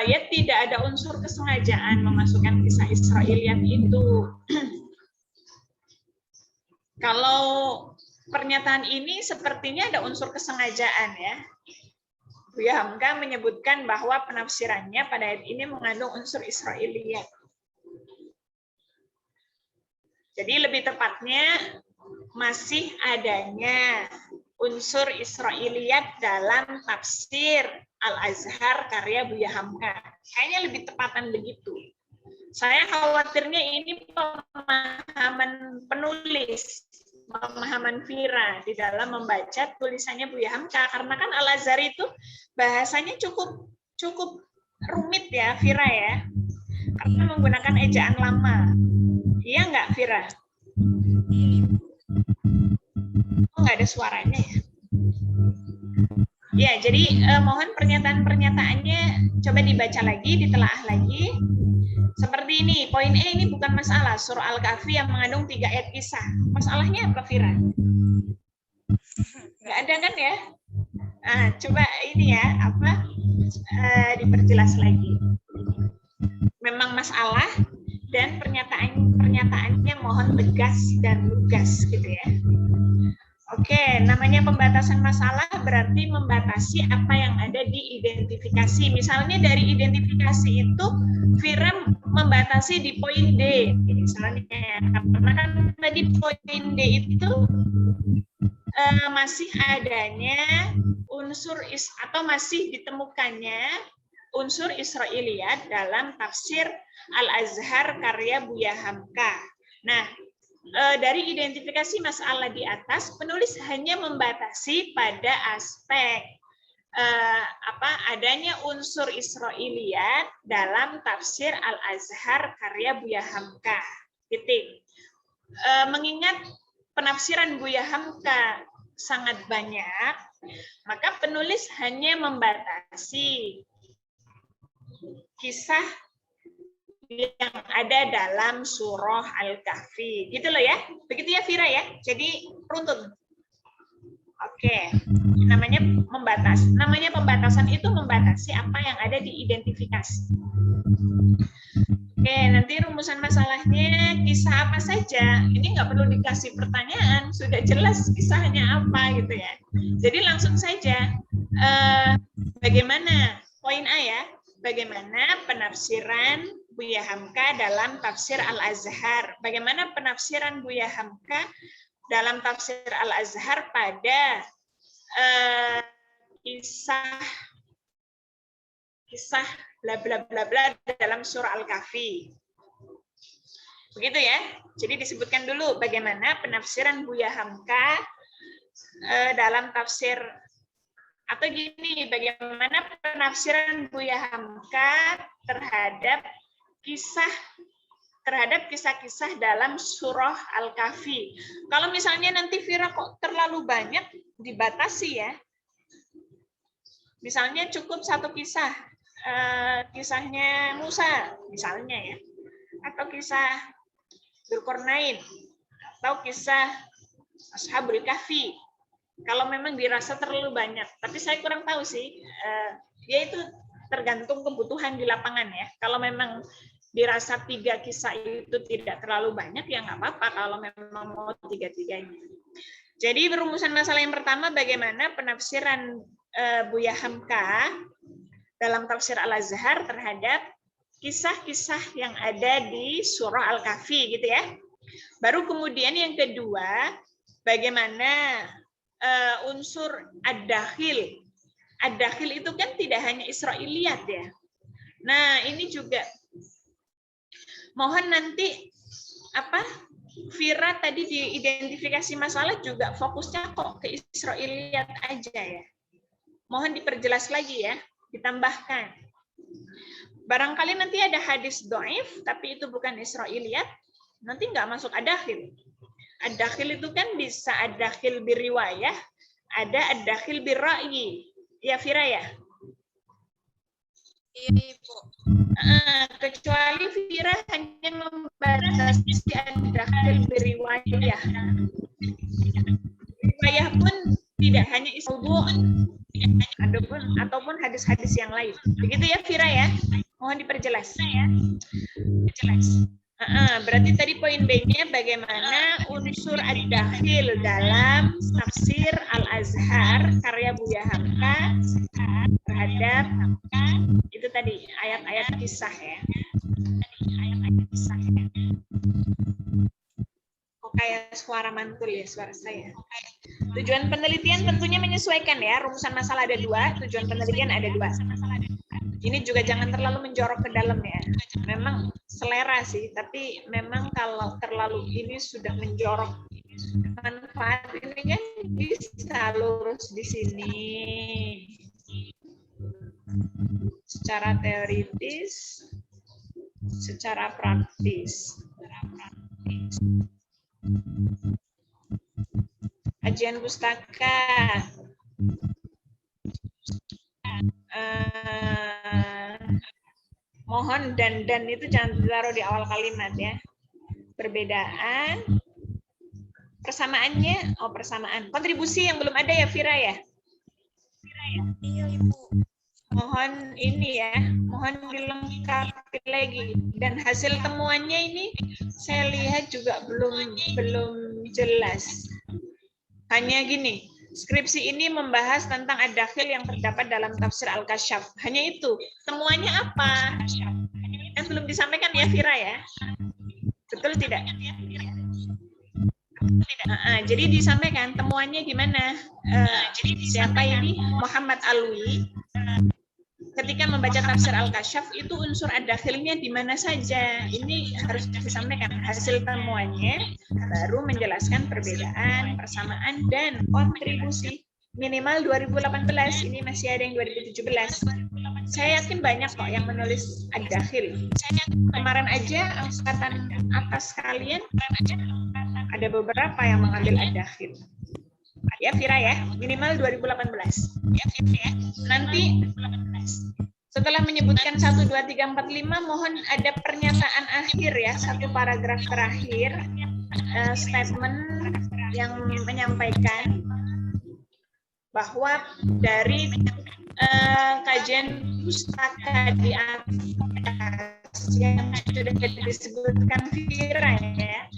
ya tidak ada unsur kesengajaan memasukkan kisah Israiliyat itu. Kalau pernyataan ini sepertinya ada unsur kesengajaan ya. Buya Hamka menyebutkan bahwa penafsirannya pada ayat ini mengandung unsur Israiliyat. Jadi lebih tepatnya masih adanya unsur Israiliyat dalam tafsir Al-Azhar karya Buya Hamka. Kayaknya lebih tepatan begitu. Saya khawatirnya ini pemahaman penulis, pemahaman Vira di dalam membaca tulisannya Buya Hamka, karena kan Al-Azhar itu bahasanya cukup rumit ya, Vira ya, karena menggunakan ejaan lama. Iya nggak, Vira? Oh, nggak ada suaranya ya? Ya, jadi mohon pernyataan-pernyataannya coba dibaca lagi, ditelaah lagi. Seperti ini, poin E ini bukan masalah. Surah Al-Kahfi yang mengandung 3 ayat kisah. Masalahnya apa, Vira? Nggak ada kan ya? Nah, coba ini ya, diperjelas lagi. Memang masalah dan pernyataannya mohon tegas dan lugas gitu ya. Oke, namanya pembatasan masalah berarti membatasi apa yang ada di identifikasi. Misalnya dari identifikasi itu Vira membatasi di poin D, misalnya. Karena kan tadi poin D itu masih adanya unsur atau masih ditemukannya unsur Israiliyat dalam tafsir Al-Azhar karya Buya Hamka. Nah, dari identifikasi masalah di atas, penulis hanya membatasi pada aspek adanya unsur Israiliyat dalam tafsir Al-Azhar karya Buya Hamka. Titik. Mengingat penafsiran Buya Hamka sangat banyak, maka penulis hanya membatasi kisah yang ada dalam surah Al-Kahfi. Gitu loh ya. Begitu ya Vira ya. Jadi runtun. Oke. Namanya pembatasan itu membatasi apa yang ada di identifikasi. Oke, nanti rumusan masalahnya kisah apa saja. Ini nggak perlu dikasih pertanyaan, sudah jelas kisahnya apa gitu ya. Jadi langsung saja. Bagaimana? Poin A ya. Bagaimana penafsiran Buya Hamka dalam tafsir Al-Azhar? Bagaimana penafsiran Buya Hamka dalam tafsir Al-Azhar pada kisah bla bla bla bla dalam surah Al-Kahfi? Begitu ya. Jadi disebutkan dulu bagaimana penafsiran Buya Hamka dalam tafsir, atau gini, bagaimana penafsiran Buya Hamka terhadap kisah-kisah dalam surah Al-Kahfi. Kalau misalnya nanti Vira kok terlalu banyak, dibatasi ya. Misalnya cukup satu kisah, kisahnya Musa misalnya ya, atau kisah Dzulqarnain, atau kisah Ashabul Kahfi. Kalau memang dirasa terlalu banyak, tapi saya kurang tahu sih, ya itu tergantung kebutuhan di lapangan ya. Kalau memang dirasa 3 kisah itu tidak terlalu banyak, ya nggak apa-apa kalau memang mau 3-3-nya. Jadi perumusan masalah yang pertama, bagaimana penafsiran Buya Hamka dalam tafsir Al-Azhar terhadap kisah-kisah yang ada di surah Al-Kahfi gitu ya. Baru kemudian yang kedua, bagaimana unsur ad-dakhil. Ad-dakhil itu kan tidak hanya Israiliyat ya. Nah, ini juga mohon nanti Vira tadi di identifikasi masalah juga fokusnya kok ke Israiliyat aja ya. Mohon diperjelas lagi ya, ditambahkan. Barangkali nanti ada hadis dhaif tapi itu bukan Israiliyat, nanti nggak masuk ad-dakhil. Ad-dakhil itu kan bisa ad-dakhil biriwayah, ada ad-dakhil birra'yi. Ya Vira ya? Iya, Ibu. Kecuali Vira hanya membatasi ad-dakhil biriwayah. Riwayah pun tidak hanya ataupun hadis-hadis yang lain. Begitu ya Vira ya? Mohon diperjelas. Berarti tadi poin B-nya bagaimana unsur ad-dakhil dalam tafsir Al-Azhar karya Buya Hamka terhadap itu tadi ayat-ayat kisah ya. Kok kayak suara mantul ya suara saya. Tujuan penelitian tentunya menyesuaikan ya. Rumusan masalah ada 2, tujuan penelitian ada 2. Ini juga jangan terlalu menjorok ke dalam ya. Memang selera sih, tapi memang kalau terlalu ini sudah menjorok manfaat ini kan bisa lurus di sini. Secara teoritis, secara praktis. Kajian pustaka. Mohon dan itu jangan ditaruh di awal kalimat ya. Perbedaan, persamaannya, persamaan. Kontribusi yang belum ada ya Vira ya? Iya, Ibu. Mohon ini ya, mohon dilengkapi lagi. Dan hasil temuannya ini saya lihat juga belum jelas. Hanya gini, skripsi ini membahas tentang ad-dakhil yang terdapat dalam tafsir Al-Kasyaf. Hanya itu. Temuannya apa? Kan belum disampaikan ya Vira ya? Betul tidak? Jadi disampaikan temuannya gimana? Siapa ini? Muhammad Alwi. Ketika membaca tafsir Al-Kasyaf itu unsur ad-dakhilnya di mana saja? Ini harus disampaikan hasil temuannya, baru menjelaskan perbedaan, persamaan, dan kontribusi. Minimal 2018, ini masih ada yang 2017. Saya yakin banyak kok yang menulis ad-dakhil. Kemarin aja angkatan atas kalian ada beberapa yang mengambil ad-dakhil. Ya Vira ya, minimal 2018. Ya Vira ya. Nanti setelah menyebutkan 1, 2, 3, 4, 5, mohon ada pernyataan akhir ya, satu paragraf terakhir, statement yang menyampaikan bahwa dari kajian pustaka di atas yang sudah disebutkan Vira ya,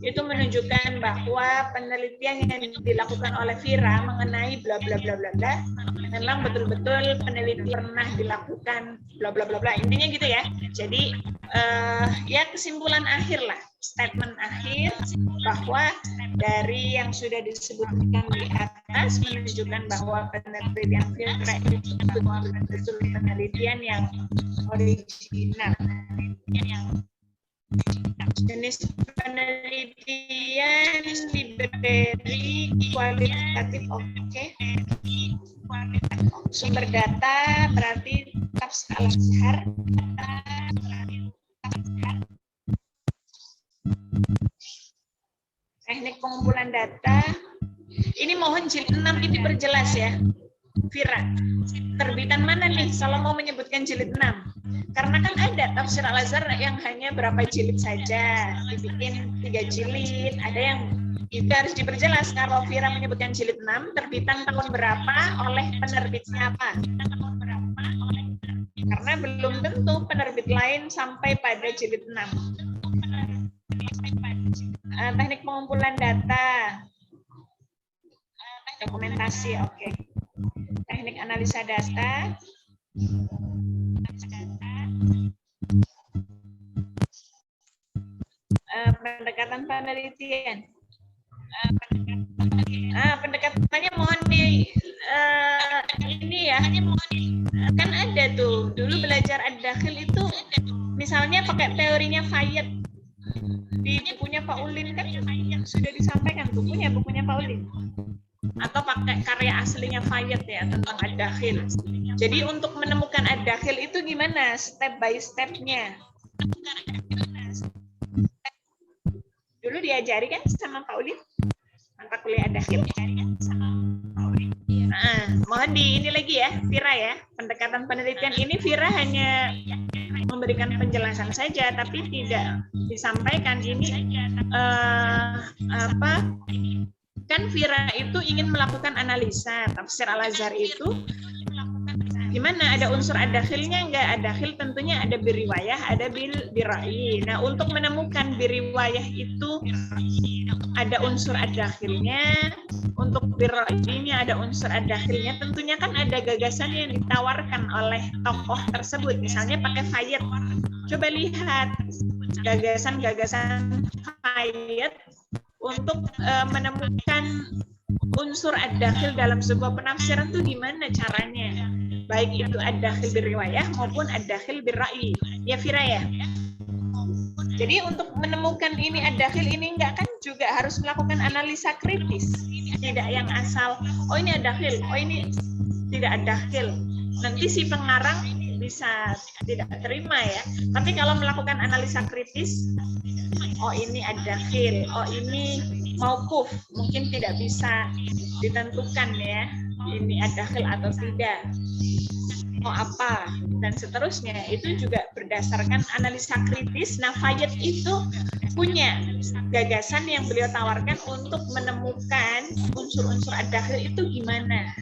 itu menunjukkan bahwa penelitian yang dilakukan oleh Vira mengenai bla bla bla bla bla memang betul-betul peneliti pernah dilakukan bla bla bla bla, intinya gitu ya. Jadi ya kesimpulan akhir lah, statement akhir bahwa dari yang sudah disebutkan di atas menunjukkan bahwa penelitian Vira itu betul-betul penelitian yang original. Jenis penelitian diberi kualitatif oke. Sumber data berarti tafsir Al-Azhar. Teknik pengumpulan data. Ini mohon jilid 6 ini diperjelas ya. Vira, terbitan mana nih kalau mau menyebutkan jilid 6? Karena kan ada tafsir Al-Azhar yang hanya berapa jilid saja, dibikin 3 jilid, ada yang itu harus diperjelas. Kalau Vira menyebutkan jilid 6, terbitan tahun berapa, oleh penerbitnya apa? Karena belum tentu penerbit lain sampai pada jilid 6. Teknik pengumpulan data, dokumentasi, oke. Teknik analisa data, pendekatan penelitian. Pendekatannya mohon di ini ya. Kan ada tuh dulu belajar ad-dakhil itu, misalnya pakai teorinya Fayet di bukunya Pak Ulin kan sudah disampaikan bukunya Pak Ulin. Atau pakai karya aslinya Fayet ya tentang ad-dakhil. Jadi untuk menemukan ad-dakhil itu gimana step by step-nya? Dulu diajari kan sama Pak Ulin mata kuliah ad-dakhil. Mohon di ini lagi ya, Vira ya. Pendekatan penelitian ini Vira hanya memberikan penjelasan saja, tapi tidak disampaikan ini kan Vira itu ingin melakukan analisa tafsir Al-Azhar itu gimana, ada unsur ad-dakhilnya enggak? Ad-dakhil tentunya ada biriwayah, ada birra'i. Nah, untuk menemukan biriwayah itu ada unsur ad-dakhilnya, untuk birra'inya ada unsur ad-dakhilnya. Tentunya kan ada gagasan yang ditawarkan oleh tokoh tersebut, misalnya pakai Fayet. Coba lihat gagasan-gagasan ayat untuk menemukan unsur ad-dakhil dalam sebuah penafsiran itu gimana caranya? Baik itu ad-dakhil birriwayah maupun ad-dakhil birra'yi. Ya Fira ya? Jadi untuk menemukan ini ad-dakhil ini enggak kan juga harus melakukan analisa kritis. Tidak yang asal, oh ini ad-dakhil, oh ini tidak ad-dakhil. Nanti si pengarang bisa tidak terima ya. Tapi kalau melakukan analisa kritis, oh ini ad-dakhil, oh ini mauquf, mungkin tidak bisa ditentukan ya, ini ad-dakhil atau tidak. Mau apa dan seterusnya, itu juga berdasarkan analisa kritis. Nah, Fayyad itu punya gagasan yang beliau tawarkan untuk menemukan unsur-unsur ad-dakhil itu gimana,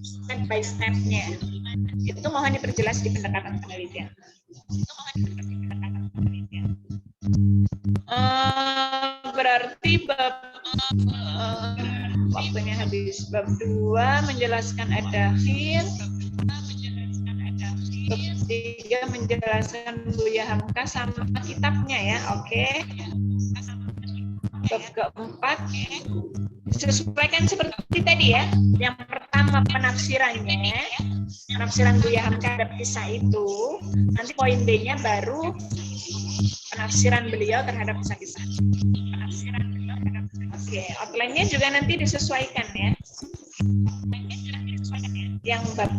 step by step-nya. Itu mohon diperjelas di pendekatan penelitian. Berarti bab waktunya habis. Bab 2 menjelaskan ad-dakhil. Bab 3 menjelaskan Buya Hamka sama kitabnya ya. Oke. Bab keempat disesuaikan seperti tadi ya. Yang pertama penafsirannya, penafsiran Buya Hamka terhadap kisah itu. Nanti poin B-nya baru penafsiran beliau terhadap kisah-kisah. Oke, outline-nya juga nanti disesuaikan ya. Yang bab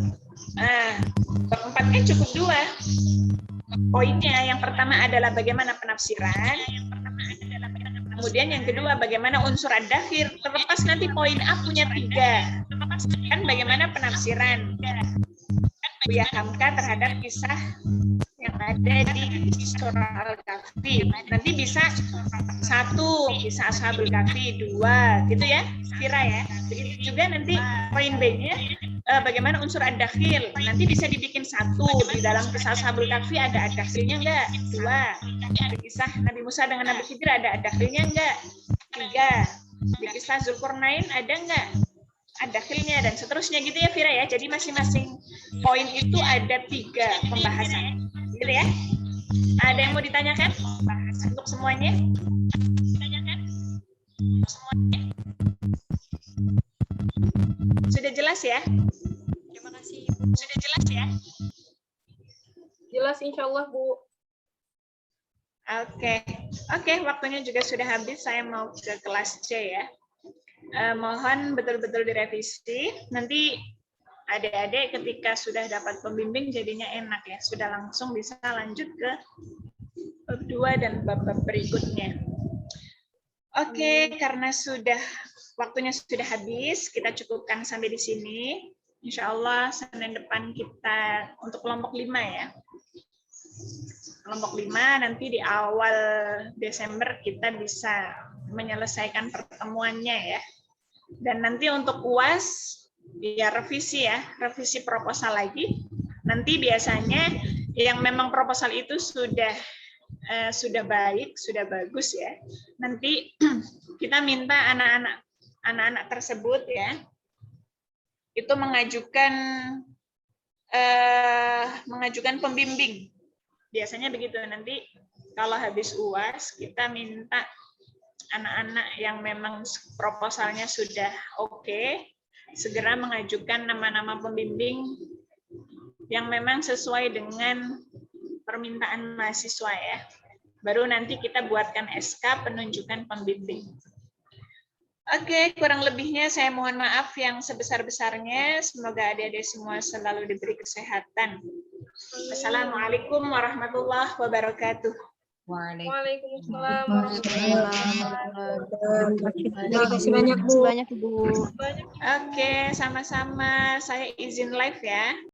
4-nya cukup 2. Poinnya yang pertama adalah bagaimana penafsiran. Kemudian yang kedua bagaimana unsur ad-dakhil. Terlepas nanti poin A punya 3. Kan bagaimana penafsiran Buya Hamka terhadap kisah yang ada di surah Al-Kahfi. Nanti bisa 1, kisah Ashabul Kahfi, 2, gitu ya, Fira ya. Begitu juga nanti poin B-nya bagaimana unsur ad-dakhil. Nanti bisa dibikin 1, di dalam kisah Ashabul Kahfi ada ad-dakhilnya enggak? 2. Di kisah Nabi Musa dengan Nabi Khidir ada ad-dakhilnya enggak? 3. Di kisah Zulkarnain ada enggak ad-dakhilnya, dan seterusnya gitu ya Fira ya. Jadi masing-masing poin itu ada 3 pembahasan. Gitu ya. Ada yang mau ditanyakan untuk semuanya? Sudah jelas ya? Terima kasih. Sudah jelas ya? Jelas insya Allah, Bu. Oke, waktunya juga sudah habis. Saya mau ke kelas C ya. Mohon betul-betul direvisi. Nanti adik-adik ketika sudah dapat pembimbing jadinya enak ya. Sudah langsung bisa lanjut ke bab 2 dan bab-bab berikutnya. Oke, karena waktunya sudah habis, kita cukupkan sampai di sini. Insya Allah Senin depan kita untuk kelompok 5 ya. Kelompok 5 nanti di awal Desember kita bisa menyelesaikan pertemuannya ya. Dan nanti untuk UAS ya revisi ya, revisi proposal lagi. Nanti biasanya yang memang proposal itu sudah baik, sudah bagus ya. Nanti kita minta anak-anak tersebut ya itu mengajukan pembimbing. Biasanya begitu. Nanti kalau habis UAS kita minta anak-anak yang memang proposalnya sudah oke, segera mengajukan nama-nama pembimbing yang memang sesuai dengan permintaan mahasiswa ya. Baru nanti kita buatkan SK penunjukan pembimbing. Oke, kurang lebihnya saya mohon maaf yang sebesar-besarnya. Semoga adik-adik semua selalu diberi kesehatan. Assalamualaikum warahmatullahi wabarakatuh. Waalaikumsalam warahmatullahi wabarakatuh. Terima kasih banyak, Bu. Banyak, Bu. Oke, sama-sama. Saya izin live ya.